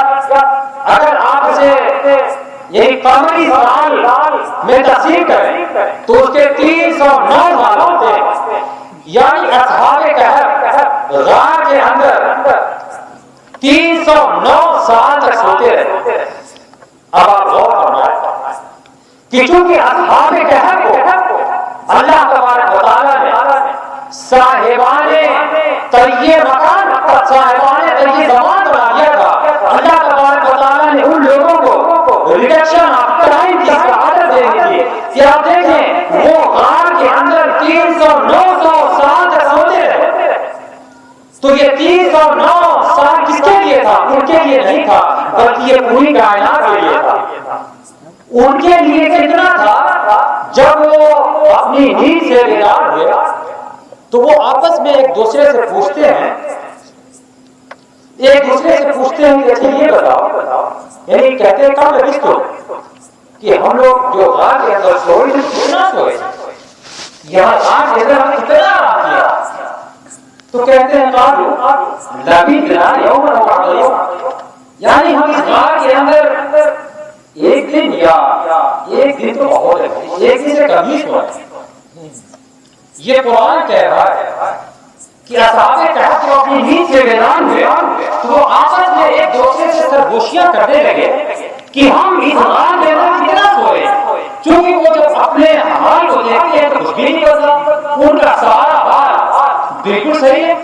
اگر آپ اسے یہی قمری سال میں تقسیم کریں تو اس کے 309 سال ہوتے ہیں، یعنی اصحاب کہف غار کے اندر 309 سال تک سوتے رہے۔ اب آپ غور فرمائیں کہ چونکہ اصحاب کہف کو اللہ تبارک و تعالیٰ نے صاحبان طیب مکان، صاحبان طیب زمان بنا دیا تھا، اللہ تبارک و تعالیٰ نے ان لوگوں کو ریڈکشن آف ٹائم کی سعادت دے دی کہ آپ دیکھیں وہ غار کے اندر 309 سال تک سوتے رہے۔ تو یہ 309 سال کس کے لیے تھا؟ ان کے لیے نہیں تھا، بلکہ یہ پوری کائنات کے لیے تھا۔ ان کے لیے کتنا تھا؟ جب وہ اپنی نیند سے بیدار ہوئے تو وہ آپس میں ایک دوسرے سے پوچھتے ہیں کہ اچھا یہ بتاؤ، یعنی کہتے ہیں کب لبث تو کہ ہم لوگ جو غار کے اندر سوئے کتنا سوئے، یہاں غار کے اندر ہم کتنا آرام کیا۔ تو کہتے ہیں لبثنا یوما او بعض یوم، یعنی ہم اس غار کے اندر ایک دن یا ایک دن تو بہت ہے، ایک دن سے کم ہی ہوا ہے۔ یہ قرآن کہہ رہا ہے کہ اصحاب کہف جو اپنی نیند سے بیدار ہوئے تو وہ آپس میں ایک دوسرے سے سرگوشیاں کرنے لگے کہ ہم اس غار میں کتنا سوئے، چونکہ وہ جب اپنے حال کو دیکھتے ہیں تو کچھ بھی نہیں ہوتا، ان کا سارا حال بالکل صحیح ہے،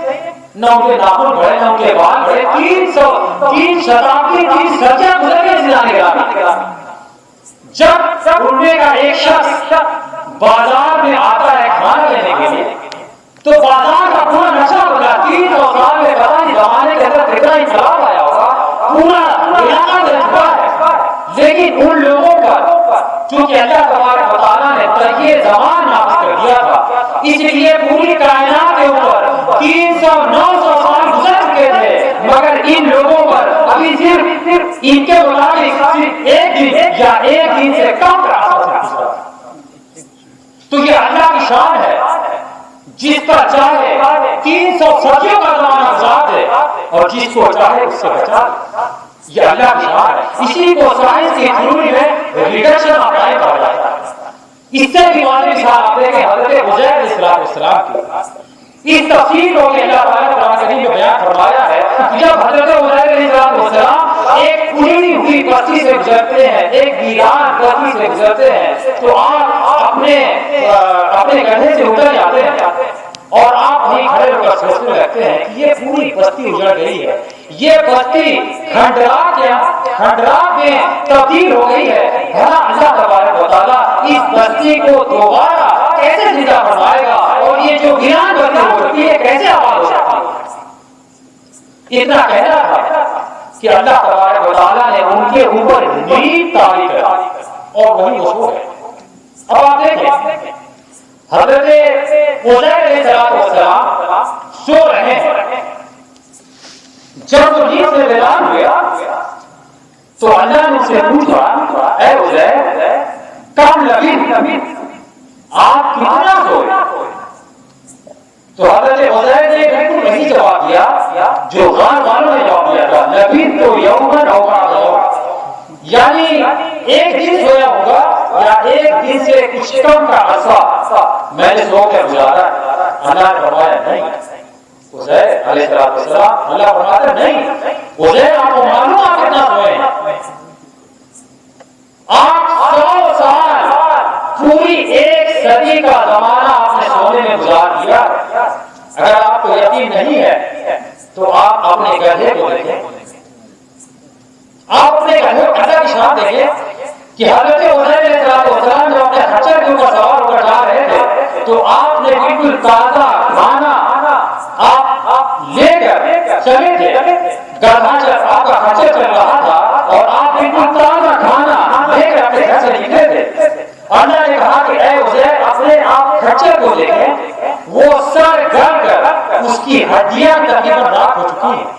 نہ ان کے ناخن بڑے نہ ان کے بال بڑے، 3 شتابدی 3 صدیاں گزر گئے زندانی گرام۔ جب ان میں کا ایک شخص بازار میں آتا ہے کھانا لینے کے لیے تو بازار کا پورا نشہ ہو گیا، 300 سال میں پتہ نہیں زمانے کے اندر کتنا انقلاب آیا ہوگا، پورا علاقہ بن چکا ہے، لیکن ان لوگوں پر چونکہ اللہ تبارک و تعالیٰ نے تغیر زمان نافذ کر دیا تھا، اس لیے پوری کائنات کے اوپر 300-900 سال گزر چکے تھے، مگر ان لوگوں پر ابھی صرف ان کے مطابق صرف ایک دن یا ایک دن سے کم کا اثر ہے۔ تو یہ اللہ کی شان ہے، جس پر چاہے 300 صدیوں کا زمانہ گزار دے اور جس کو چاہے اس سے بچا دے، یہ اللہ کی شان ہے۔ اسی کو سائنس کی تھیوری میں ریڈکشن آف ٹائم کہا جاتا ہے۔ اس سے بھی واضح مثال آپ دیکھیں حضرت عزیر علیہ السلام کی، اس تفصیل کو کہ اللہ تعالیٰ نے قرآن کریم میں بیان فرمایا ہے کہ جب حضرت عزیر علیہ السلام ایک اجڑی ہوئی بستی سے گزرتے ہیں، ایک ویران بستی سے گزرتے ہیں تو آپ اپنے گدھے سے اتر جاتے ہیں اور آپ وہیں کھڑے ہو کر سوچنے لگتے ہیں کہ یہ پوری بستی اجڑ گئی ہے، یہ بستی کھنڈرا میں تبدیل ہو گئی ہے، بھلا اللہ تبارک و تعالیٰ اس بستی کو دوبارہ کیسے زندہ فرمائے گا اور یہ جو ویران بستی ہوتی ہے کیسے آباد ہو سکتی ہے؟ اتنا کہنا تھا کہ اللہ تبارک و تعالیٰ نے ان کے اوپر نیند تاری کر اور وہی وہ سو گئے۔ اب آپ دیکھیں حضرت عزیر علیہ السلام سو رہے ہیں، جب وہ نیند سے بیدار ہوئے تو اللہ نے ان سے پوچھا اے عزیر کم لبثت، آپ کتنا سوئے؟ تو حضرت عزیر نے بالکل وہی جواب دیا جو غار والوں نے جواب دیا تھا، لبثت یوما او بعض یوم، یعنی ایک دن سویا ہوگا یا ایک دن سے کچھ کم کا عرصہ میں نے سو کے گزارا۔ اللہ نے فرمایا نہیں، عزیر علیہ السلام، اللہ فرماتا نہیں عزیر آپ کو معلوم آپ کتنا سوئے ہیں؟ آپ 100 سال پوری ایک صدی کا زمانہ آپ نے سونے میں گزار دیا۔ اگر آپ کو یقین نہیں ہے تو آپ اپنے گدھے کو دیکھیں، آپ اپنے گدھے کو اللہ کی شان دیکھیں کہ حضرت عزیر علیہ السلام جو اپنے خچر کے اوپر سوار ہو کر جا رہے تھے تو آپ نے بالکل تازہ کھانا آپ لے کر چلے تھے، گدھا جب آپ کا خچر چل رہا تھا اور آپ بالکل تازہ کھانا لے کر اپنے گھر سے نکلے تھے۔ اللہ نے کہا کہ اے عزیر اپنے آپ خچر کو دیکھیں، وہ سر گل کر اس کی ہڈیاں تقریباً راکھ ہو چکی ہیں،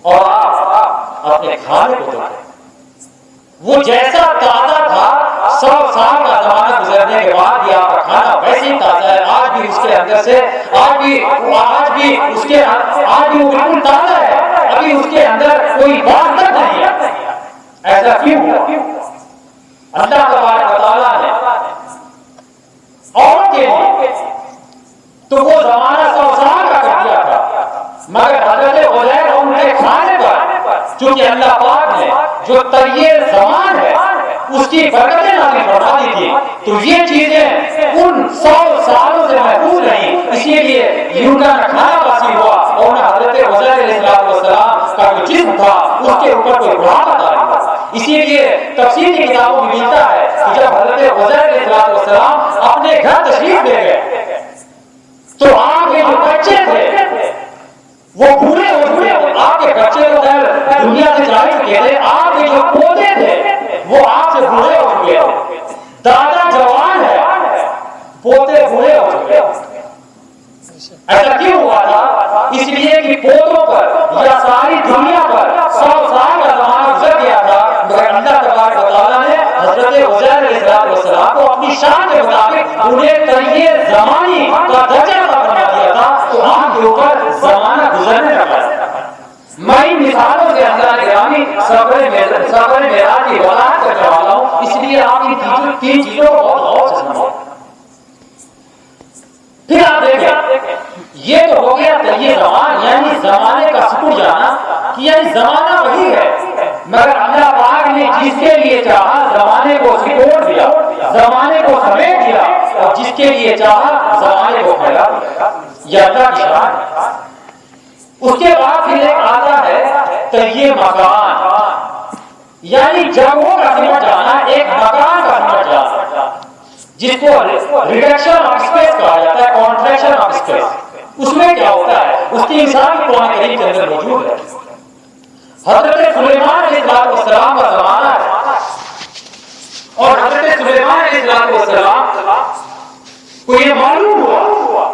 اور آپ اپنے کھانے کو دیکھیں وہ جیسا تازہ تھا 100 سال کا زمانہ گزرنے کے بعد یہ آپ کا کھانا ویسے ہی تازہ ہے، آج بھی اس کے اندر سے آج بھی وہ بالکل تازہ ہے، ابھی اس کے اندر کوئی بات تک نہیں ہے۔ ایسا کیوں ہوا؟ اللہ تبارک و تعالیٰ نے اور کے لیے تو وہ زمانہ 100 سال کا کر دیا تھا، مگر حضرت عزیر ان کے کھانے پر چونکہ اللہ پاک نے جو طیب زمان ہے اس کی برکتیں نازل فرما دی تھی تو یہ چیزیں ان 100 سالوں سے محفوظ رہیں، اسی لیے ان کا نہ کھانا باسی ہوا اور نہ حضرت عزیر علیہ السلام کا جو جسم تھا اس کے اوپر کوئی بڑھاپا طاری ہوا۔ اسی لیے تفسیر کی کتابوں میں ملتا ہے کہ جب حضرت عزیر علیہ السلام اپنے گھر تشریف لے گئے تو آپ کے جو بچے تھے وہ بوڑھے ہو چکے، آپ کے بچے تو دنیا سے جا چکے تھے، آپ کے جو پودے تھے وہ آپ سے بوڑھے ہو چکے تھے، دادا جوان ہے، پوتے بوڑھے ہو چکے۔ ایسا کیوں ہوا تھا؟ اس لیے کہ پودوں پر یا ساری دنیا پر 100 سال کا زمانہ گزر گیا تھا، مگر اللہ تبارک و تعالیٰ نے حضرت عزیر علیہ السلام کو اپنی شان کے مطابق انہیں تیے زمانی کا درجہ بنا دیا تھا تو آپ کے اوپر زمانہ گزرنے لگا. میں ان مثالوں کے اندر گرامی صبر معراج کی وضاحت کرنے والا ہوں, اس لیے آپ ان تین چیزوں کو بہت غور سے سمجھیں. پھر آپ دیکھیں یہ تو ہو گیا تیے زمان, یعنی زمانے کا سکڑ جانا, کہ یعنی زمانہ وہی ہے مگر اللہ پاک نے جس کے لیے چاہا زمانے کو سکوڑ دیا, زمانے کو سمیٹ دیا, اور جس کے لیے چاہا زمانے کو پھیلا دیا. یہ اللہ کی شان ہے. اس کے بعد پھر ایک آتا ہے تیے مکان, یعنی جگہوں کا سمجھ جانا, ایک مکان کا سمجھ جانا, جس کو ریڈکشن آف اسپیس کہا جاتا ہے, کانٹریکشن آف اسپیس. اس میں کیا ہوتا ہے, اس کی مثال قرآن کریم کے اندر موجود ہے. حضرت سلیمان علیہ السلام کا زمانہ ہے, اور حضرت سلیمان علیہ السلام کو یہ معلوم ہوا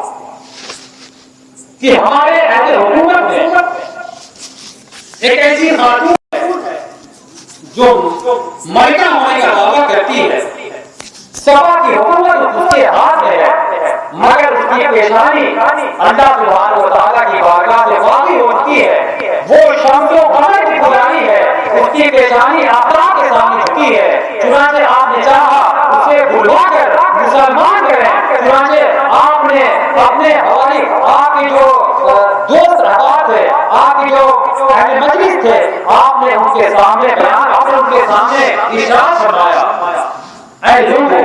کہ ہمارے اہل حکومت میں ایک ایسی خاتون ہے جو ملکہ ہونے کا دعویٰ کرتی ہے. سبا کی حکومت اس کے ہاتھ میں ہے, مگر اس کی پیشانی اللہ سبحانہ و تعالیٰ کی بارگاہ سے واقع ہوتی ہے. وہ شمس و قمر کی پجاری ہے, اس کی پیشانی آفتاب کے سامنے جھکی ہے. چنانچہ آپ نے چاہا اسے بلوا کر مسلمان کریں, چنانچہ آپ نے اپنے حوالی, آپ کی جو دوست احباب تھے, آپ کی جو اہل مجلس تھے, آپ نے ان کے سامنے بیان, آپ نے ان کے سامنے ارشاد فرمایا, اے لوگوں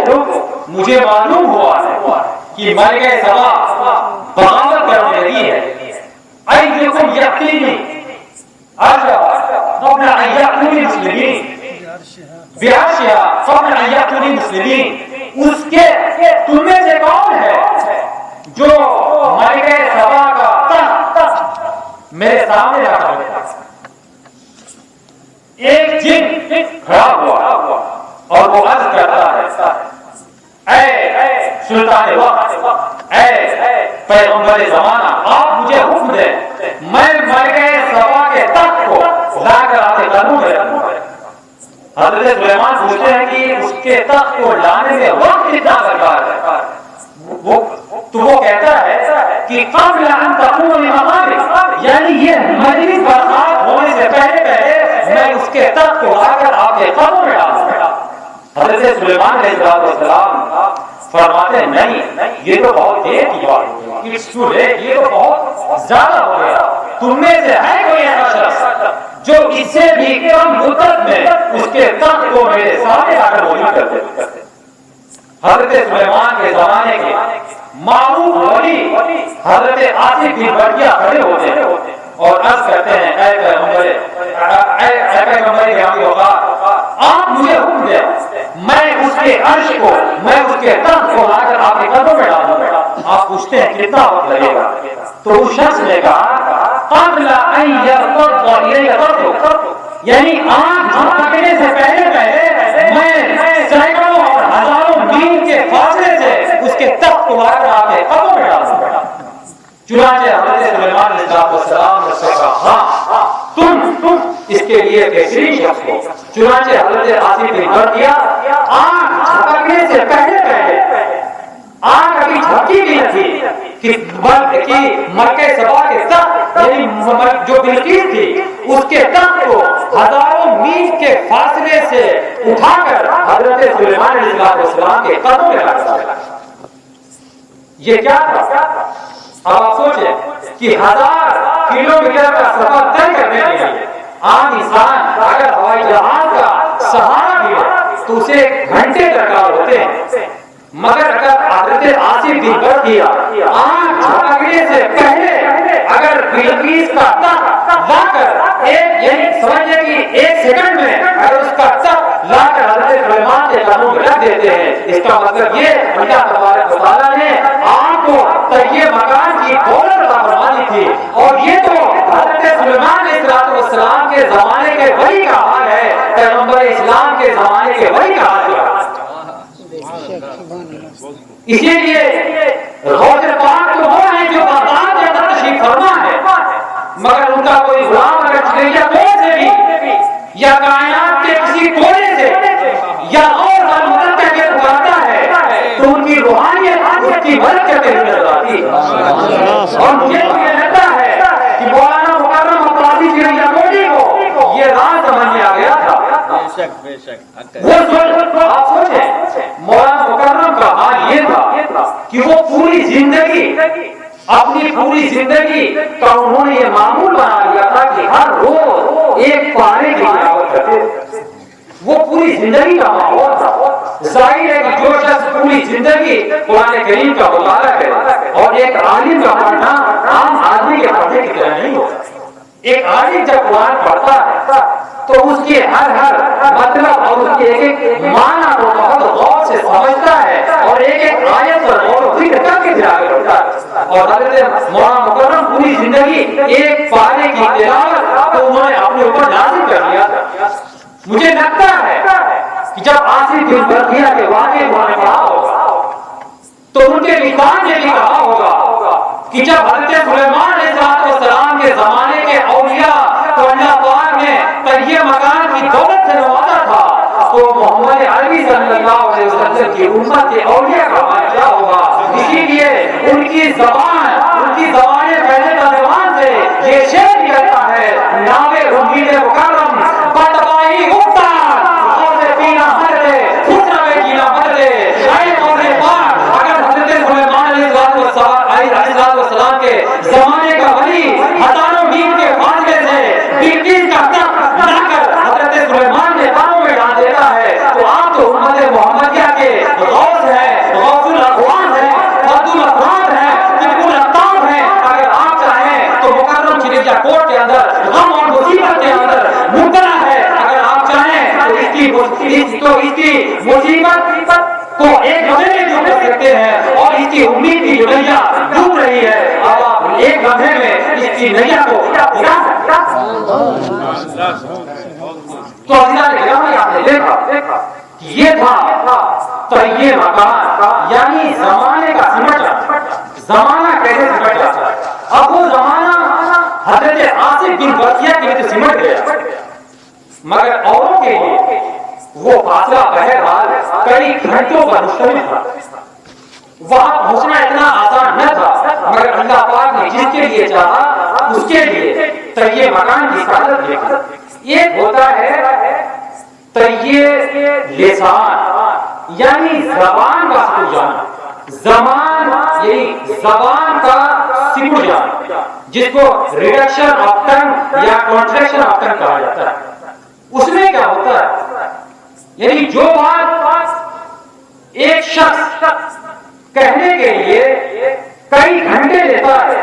مجھے معلوم ہوا ہے کہ ملکہ سبا بغاوت کرنے لگی ہے. ایکم یقینی قبل ان یأتونی مسلمین بعرشہا قبل ان یأتونی مسلمین. اس کے تم میں سے کون ہے جو ملکہ سبا کا تخت میرے سامنے رکھا ہے؟ ایک جن کھڑا ہوا اور وہ عرض کرتا ہے, اے سلطان وقت, اے پیغمبر زمانہ, آپ مجھے حکم دیں, میں ملکہ سبا کے تخت کو لا کر آپ کے قدموں میں رکھوں. حضرت سلیمان پوچھتے ہیں کہ اس کے تخت کو لانے میں وقت کتنا درکار ہے؟ تو وہ کہتا ہے کہ قبل ان تقوم مقامک, یعنی یہ مجلس برخاست ہونے سے پہلے پہلے میں اس کے تخت کو لا کر آپ کے قدموں میں ڈالوں. حضرت سلیمان علیہ السلام فرماتے ہیں نہیں, یہ تو بہت دیر کی بات ہے, یہ تو بہت زیادہ ہو گیا. تم میں سے ہے کوئی ایسا شخص جو اس سے بھی کم مدت میں اس کے تخت کو میرے سامنے آ کر موجود کر دے. حضرت سلیمان کے زمانے کے معروف ولی حضرت آصف بن برقیہ کھڑے ہوتے ہیں اور عرض کرتے ہیں, اے پیغمبر گرامی اوقات, آپ مجھے حکم دیں, میں اس کے عرش کو, میں اس کے تخت کو لا کر آپ کے قدموں میں ڈالوں گا. آپ پوچھتے ہیں کتنا وقت لگے گا؟ تو اس شخص نے کہا قبل ان یرتد الیک طرفک, یعنی آنکھ جھپکنے سے پہلے پہلے میں سینکڑوں اور ہزاروں میل کے فاصلے سے اس کے تخت کو لا کر آپ کے قدموں میں ڈالوں گا. چنانچہ حضرت سلیمان علیہ السلام نے کہا ہاں تم اس کے لیے بہترین شخص ہو. چنانچہ حضرت آصف بن برقیہ آنکھ جھپکنے سے پہلے پہلے, آنکھ ابھی جھپکی بھی نہ تھی کہ مکہ سبا کے تخت, یعنی جو بلقیس تھی اس کے تخت کو ہزاروں میل کے فاصلے سے اٹھا کر حضرت سلیمان علیہ السلام کے قدموں میں رکھ دیا. یہ کیا تھا؟ اب آپ سوچیں کہ 1000 کلومیٹر کا سفر طے کرنے کے لیے عام انسان اگر ہوائی جہاز کا سہارا بھی ہے تو اسے گھنٹے درکار ہوتے ہیں, مگر اگر حضرت آصف بن برقیہ آنکھ جھپکنے سے پہلے اگر بلقیس کا تخت لا کر یعنی سمجھے کہ 1 سیکنڈ میں اگر اس کا تخت لا کر حضرت سلیمان کے قدموں میں رکھ دیتے ہیں, اس کا مطلب یہ اللہ تبارک و تعالیٰ نے آپ کو طیب مکان کی دولت عطا فرمانی تھی. اور یہ تو حضرت سلیمان علیہ السلام کے زمانے کے ولی کا حال ہے, پیغمبر اسلام کے زمانے کے ولی کا حال ہے. اسی لیے غوث پاک تو وہ ہیں جو بغداد کے اندر تشریف فرما ہے, مگر ان کا کوئی غلام اگر چڑیا کوٹ سے بھی یا کائنات کے کسی کونے سے یا اور مدد کر کے پکارتا آپ سوچیں مولانا مکرم کا حال یہ تھا کہ وہ پوری زندگی اپنی پوری زندگی کا انہوں نے یہ معمول بنا لیا تھا کہ ہر روز ایک پارے کی تلاوت کرتے تھے. وہ پوری زندگی کا ماحول تھا. ظاہر ہے کہ جو شخص پوری زندگی قرآن کریم کا مطالعہ کرے اور ایک عالم کا پڑھنا عام آدمی کے پڑھنے کی طرح نہیں ہوتا. ایک عالم جب قرآن پڑھتا ہے تو اس کے ہر مطلب اور اس کے ایک معنی کو بہت غور سے سمجھتا ہے اور ایک آیت پر غور و فکر کر کے آگے بڑھتا ہے. اور حضرت مولانا مکرم پوری زندگی ایک پارے کی تلاوت کو انہوں نے اپنے اوپر لازم کر لیا تھا. مجھے لگتا ہے کہ جب آصف بن برقیہ کے واقعے انہوں نے پڑھا ہوگا تو ان کے لسان نے بھی کہا ہوگا کہ جب حضرت سلیمان علیہ السلام کے زمانے کے اولیاء کو اللہ پاک نے طیب مکان کی دولت سے نوازا تھا تو محمد عربی صلی اللہ علیہ وسلم کی امت کے اولیاء کا حال کیا ہوگا. اسی لیے ان کی زبان پہلے ترجمان سے یہ شعر نکلتا ہے ناوے امید مکرم بتبائی افتاد اور سے پینا مرے خسرہ میں جینا مرے شاید اور پاک. اگر حضرت سلیمان علیہ السلام کے زمانے کا ولی ہزاروں میل کے فاصلے سے بلقیس کا تخت لا کر حضرت سلیمان کے کاموں میں ڈال دیتا ہے تو آپ تو امت محمدیہ کے غوث ہیں, غوث الاقوام ہیں, فرد الافراد ہیں, طب الاقطاب ہیں. اگر آپ چاہیں تو مکرم چریجا کوٹ کے اندر غم اور مصیبت کے اندر مبتلا ہے. اگر آپ چاہیں تو اس کی مصیبت کو ایک لمحے میں ڈوب سکتے ہیں اور اس کی امید کی نیا ڈوب رہی ہے. اب آپ ایک لمحے میں اس کی نیا کو بجا سکتے ہیں. تو آپ نے دیکھا یہ تھا طیب مکان یعنی زمانے کا سمجھنا. زمانہ کیسے سمجھ جاتا ہے. اب وہ زمانہ حضرت آصف بن برقیہ کے لیے سمجھ گیا مگر اوروں کے لیے وہ فاصلہ بہرحال کئی گھنٹوں پر مشتمل تھا. وہاں پہنچنا اتنا آسان نہ تھا مگر اللہ پاک نے جس کے لیے چاہا اس کے لیے طیب مکان کی سعادت دی. ایک ہوتا ہے طیب لسان یعنی زبان کا سکون جانا. زبان یعنی زبان کا سکون جانا جس کو ریڈکشن آف ٹنگ یا کنٹریکشن آف ٹنگ کہا جاتا ہے. اس میں کیا ہوتا ہے یعنی جو بات ایک شخص کہنے کے لیے کئی گھنٹے لیتا ہے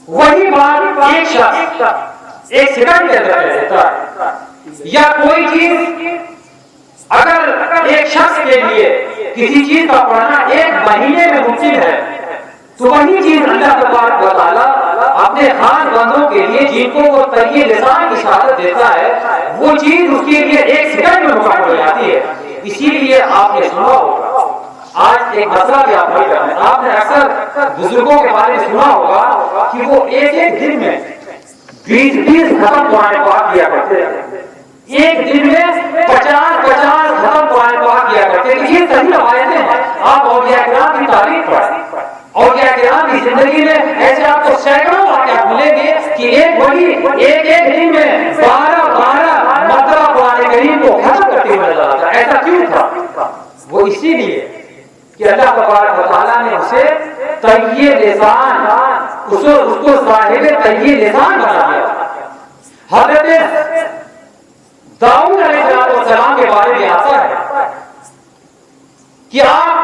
وہی بات ایک شخص ایک سیکنڈ کے اندر لیتا ہے. یا کوئی چیز اگر ایک شخص کے لیے کسی چیز کا پڑھنا ایک مہینے میں ممکن ہے تو وہی چیز اللہ تبارک و تعالیٰ اپنے خاص بندوں کے لیے جن کو وہ طیب لسان کی شہادت دیتا ہے وہ چیز اس کے لیے ایک سیکنڈ میں مکمل ہو جاتی ہے. اسی لیے آپ نے سنا ہوگا آج ایک مسئلہ بھی آپ نے اکثر بزرگوں کے بارے میں سنا ہوگا کہ وہ ایک دن میں 20 ختم قرآن پاک کیا کرتے ہیں. ایک دن میں 50 ختم قرآن پاک کیا کرتے ہیں. یہ صحیح روایتیں ہیں. آپ اولیاء کرام کی تاریخ پڑھیں. اولیاء کرام کی زندگی میں ایسے آپ کو سینکڑوں واقعات ملیں گے کہ ایک ولی ایک دن میں 12 مرتبہ قرآن کریم کو ختم کرتے ہوئے نظر آتا ہے. ایسا کیوں تھا؟ وہ اسی لیے کہ اللہ تبارک و تعالیٰ نے اسے طیب لسان اس کو صاحب طیب لسان بنا دیا. حضرت داؤد علیہ السلام کے بارے میں آتا ہے کہ آپ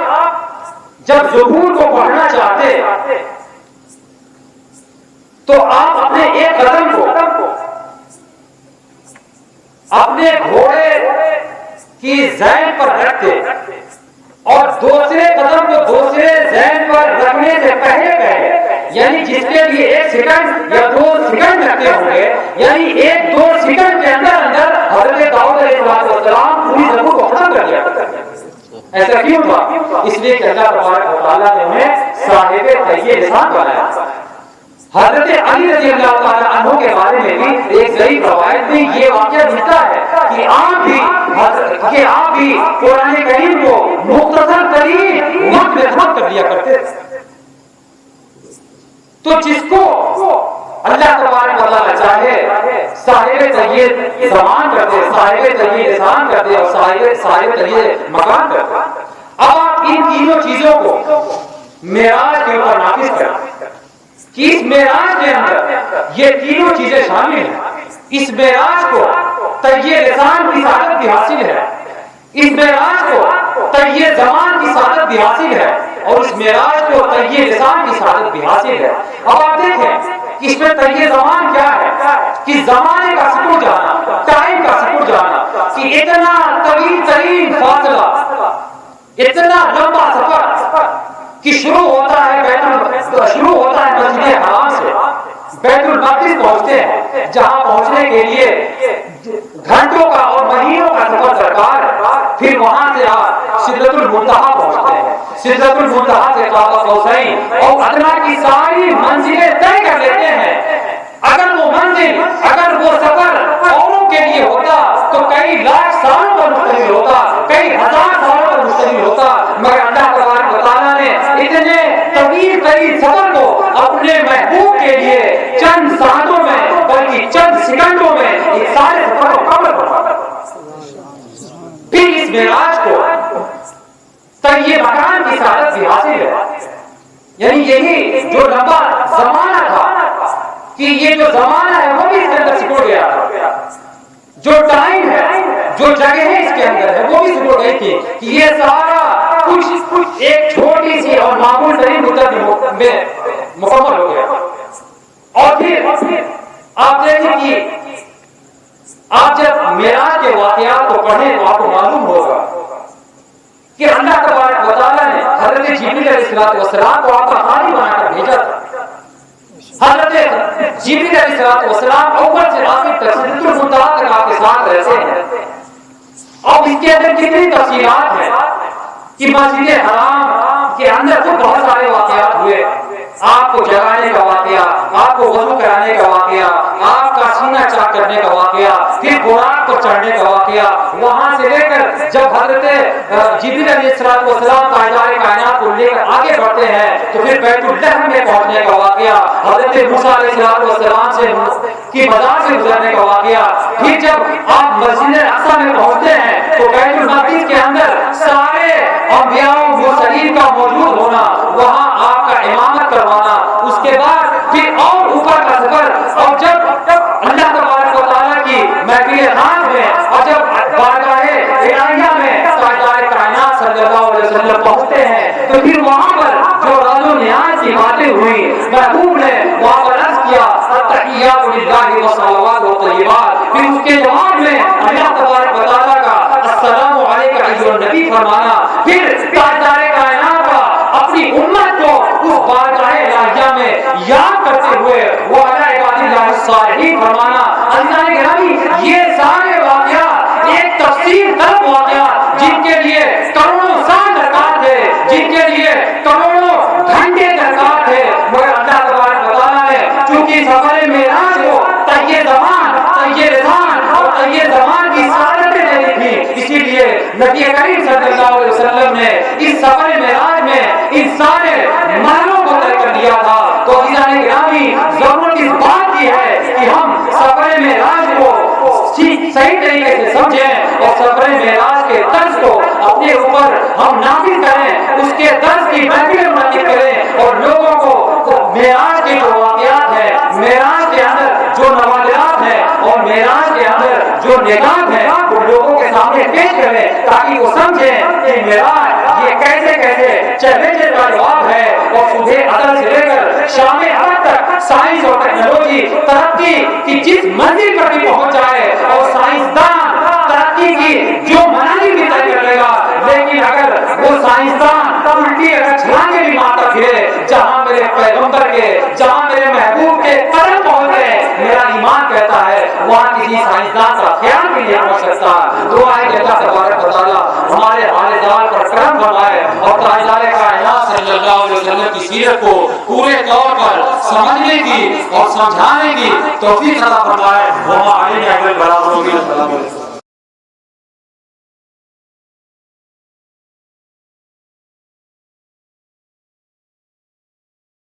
جب زبور کو پڑھنا چاہتے تو آپ اپنے ایک قدم کو اپنے گھوڑے کی زین پر رکھتے اور دوسرے قدم کو دوسرے زین پر رکھنے سے پہلے یعنی جس کے لیے 1 سیکنڈ یا 2 سیکنڈ لگتے ہوں گے یعنی 1-2 سیکنڈ کے اندر حضرت داؤد علیہ السلام پوری زبور کو ختم کر دیا. ایسا کیوں تھا؟ اس لیے کہ اللہ تبارک و تعالیٰ نے انہیں صاحب طیب لسان بنایا. حضرت علی رضی اللہ تعالیٰ عنہ کے بارے میں بھی ایک ضعیف روایت میں یہ واقعہ ملتا ہے کہ آپ بھی قرآن کریم کو مختصر ترین وقت میں ختم کر دیا کرتے تھے. تو جس کو اللہ تبارک و تعالیٰ چاہے صاحب طیب زمان کر دے، صاحب طیب لسان کر دے، اور صاحب طیب مکان کر دے۔ اب آپ ان تینوں چیزوں کو معراج کے اوپر نافذ کریں کہ اس معراج کے اندر یہ تینوں چیزیں شامل ہیں۔ اس معراج کو طیب لسان کی سعادت بھی حاصل ہے، اس معراج کو طیب زمان کی سعادت بھی حاصل ہے، اور اس معراج کو طیب لسان کی سعادت بھی حاصل ہے۔ اب آپ دیکھیں کہ اس میں طیب زمان کیا ہے کہ زمانے کا سکڑ جانا، ٹائم کا سکڑ جانا، کہ اتنا طویل ترین فاصلہ، اتنا لمبا سفر کہ شروع ہوتا ہے مسجد حرام سے بیت المقدس پہنچتے ہیں، جہاں پہنچنے کے لیے گھنٹوں کا اور مہینوں کا سفر درکار ہے۔ پھر وہاں سے آپ سدرۃ المنتہا پہنچتے ہیں، سدرۃ المنتہا سے قاب قوسین اور ادنیٰ کی ساری منزلیں طے کر لیتے ہیں۔ اگر وہ منزل، اگر وہ سفر اوروں کے لیے ہوتا تو کئی لاکھ سالوں پر مشتمل ہوتا، کئی ہزار سالوں پر مشتمل ہوتا، مگر اللہ تبارک و تعالیٰ نے اتنے طویل ترین سفر کو اپنے محبوب کے لیے چند ساعتوں میں بلکہ چند سیکنڈوں میں اس سارے سفر کو کور کر دیا۔ پھر اس معراج کو طیب مکان کی سعادت بھی حاصل ہے، یعنی یہی جو لمبا زمانہ تھا کہ یہ جو زمانہ ہے وہ بھی اس کے اندر سکڑ گیا تھا، جو ٹائم ہے، جو جگہ ہے اس کے اندر ہے وہ بھی سکڑ گئی تھی کہ یہ سارا کچھ ایک چھوٹی سی اور معمول ترین مدت میں مکمل ہو گیا۔ اور پھر آپ دیکھیں کہ آپ جب معراج کے واقعات کو پڑھیں تو آپ کو معلوم ہوگا کہ اللہ تبارک و تعالیٰ نے حضرت جبریل علیہ السلام کو آپ کا خالی بنا کر بھیجا تھا۔ حضرت جبریل علیہ السلام اول سے آخر تک سدرۃ المنتہا تک آپ کے ساتھ رہتے ہیں، اور اس کے اندر کتنی تفصیلات ہیں کہ مسجد حرام کے اندر تو بہت سارے واقعات ہوئے، آپ کو جگانے کا واقعہ، آپ کو وضو کرانے کا واقعہ، آپ کا سینہ چاک کرنے کا واقعہ، پھر براق پر چڑھنے کا واقعہ، وہاں سے لے کر جب حضرت جبریل علیہ السلام تاجدار کائنات کو لے کر آگے بڑھتے ہیں تو پھر بیت اللحم میں پہنچنے کا واقعہ، حضرت موسیٰ علیہ السلام سے کی مزار سے گزرنے کا واقعہ، پھر جب آپ مسجد اقصی میں پہنچتے ہیں تو بیت المقدس کے اندر سارے انبیاء و مرسلین کا موجود ہونا، وہاں آپ کا امامت کروانا، اس کے بعد پھر اور اوپر کا سفر، اور جب اللہ تبارک و تعالیٰ کی محفل خاص میں اور جب بارگاہ الہیہ میں تاجدار کائنات صلی اللہ علیہ وسلم پہنچتے ہیں تو پھر وہاں پر جو راز و نیاز کی باتیں ہوئی، محبوب نے وہاں پر عرض کیا التحیات للہ والصلوات والطیبات، پھر اس کے جواب میں اللہ تبارک و تعالیٰ کا السلام علیک ایھا النبی فرمانا، پھر تاجدار کائنات کا اپنی امت کو اس بارگاہ الہیہ میں یاد کرتے ہوئے وہ علی عباد اللہ الصالحین فرمانا۔ عزیزان گرامی، یہ سارے واقعات ایک تفصیل طلب واقعات جن کے لیے کروڑوں سال درکار تھے، جن کے لیے کروڑوں گھنٹے درکار تھے، مگر اللہ تبارک و تعالیٰ نے چونکہ سفر معراج کو طیب زمان، طیب لسان اور طیب زمان کی سعادتیں دینی تھی، اسی لیے نبی کریم صلی اللہ علیہ وسلم نے اس سفر معراج میں ان سارے مرحلوں کو طے کر لیا تھا۔ تو عزیزان گرامی، ضرورت اس بات کی ہے کہ ہم سفر معراج کو صحیح طریقے سے سمجھیں اور سفر معراج کے طرز کو اپنے اوپر ہم نافذ کریں، اس کے طرز کی محفلیں منعقد کریں، اور لوگوں کو معراج کے جو واقعات ہیں، معراج کے اندر جو نوادرات ہیں اور معراج کے اندر جو نگاہ ہیں وہ لوگوں کے سامنے پیش کریں تاکہ وہ سمجھیں کہ معراج یہ کیسے چیلنج کا جواب ہے، اور صبح ازل سے لے کر شام ابد تک سائنس اور ٹیکنالوجی ترقی کی جس منزل پر بھی پہنچ جائے اور سائنسدان ترقی کی جو منازل بھی طے کر لے گا، لیکن اگر وہ سائنسدان الٹی اگر چھلانگیں بھی مارتا پھرے جہاں میرے پیغمبر کے، جہاں میرے محبوب کے قدم پہنچ گئے، میرا ایمان کہتا ہے وہاں کسی سائنسدان کا خیال بھی نہیں پہنچ سکتا۔ دعا ہے کہ اللہ تبارک و تعالیٰ ہمارے حال حال پر کرم فرمائے اور تاجدار کائنات صلی اللہ علیہ وسلم کی سیرت کو پورے طور پر سمجھنے کی اور سمجھانے کی توفیق عطا فرمائے۔ وما علینا الا البلاغ المبین۔